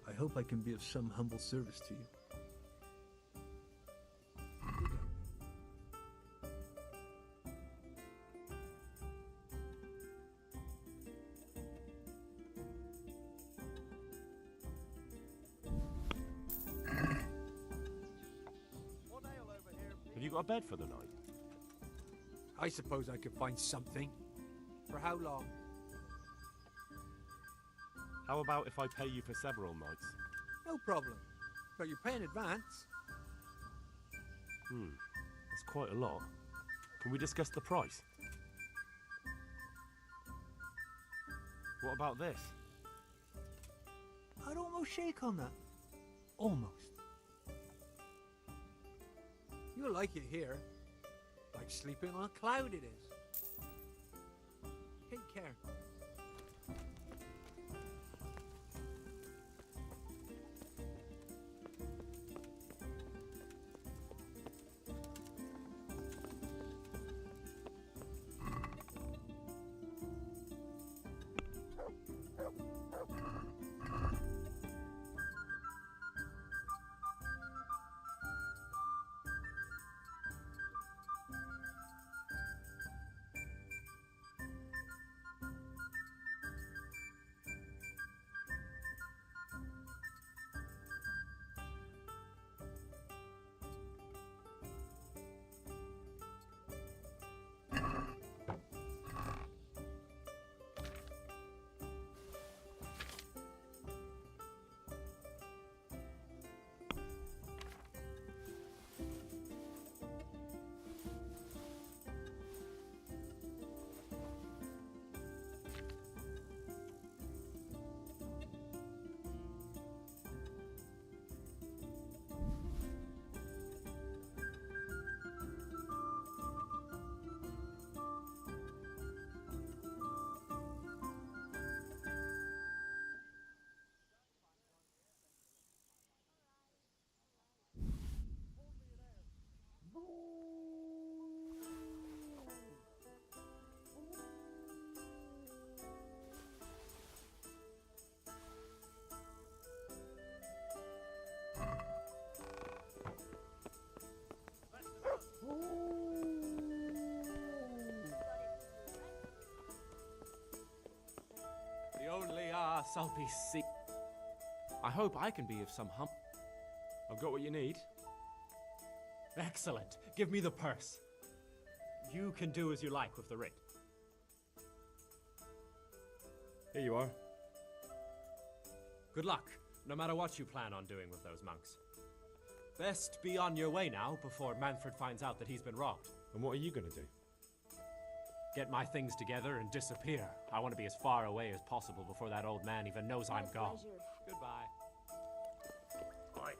I hope I can be of some humble service to you. Have you got a bed for the night? I suppose I could find something. For how long? How about if I pay you for several nights? No problem. But you pay in advance. That's quite a lot. Can we discuss the price? What about this? I'd almost shake on that. Almost. You'll like it here. Like sleeping on a cloud it is. Take care. The only arse I'll be see. I hope I can be of some help. I've got what you need. Excellent. Give me the purse. You can do as you like with the writ. Here you are. Good luck, no matter what you plan on doing with those monks. Best be on your way now before Manfred finds out that he's been robbed. And what are you going to do? Get my things together and disappear. I want to be as far away as possible before that old man even knows I'm gone. Pleasure. Goodbye. Right.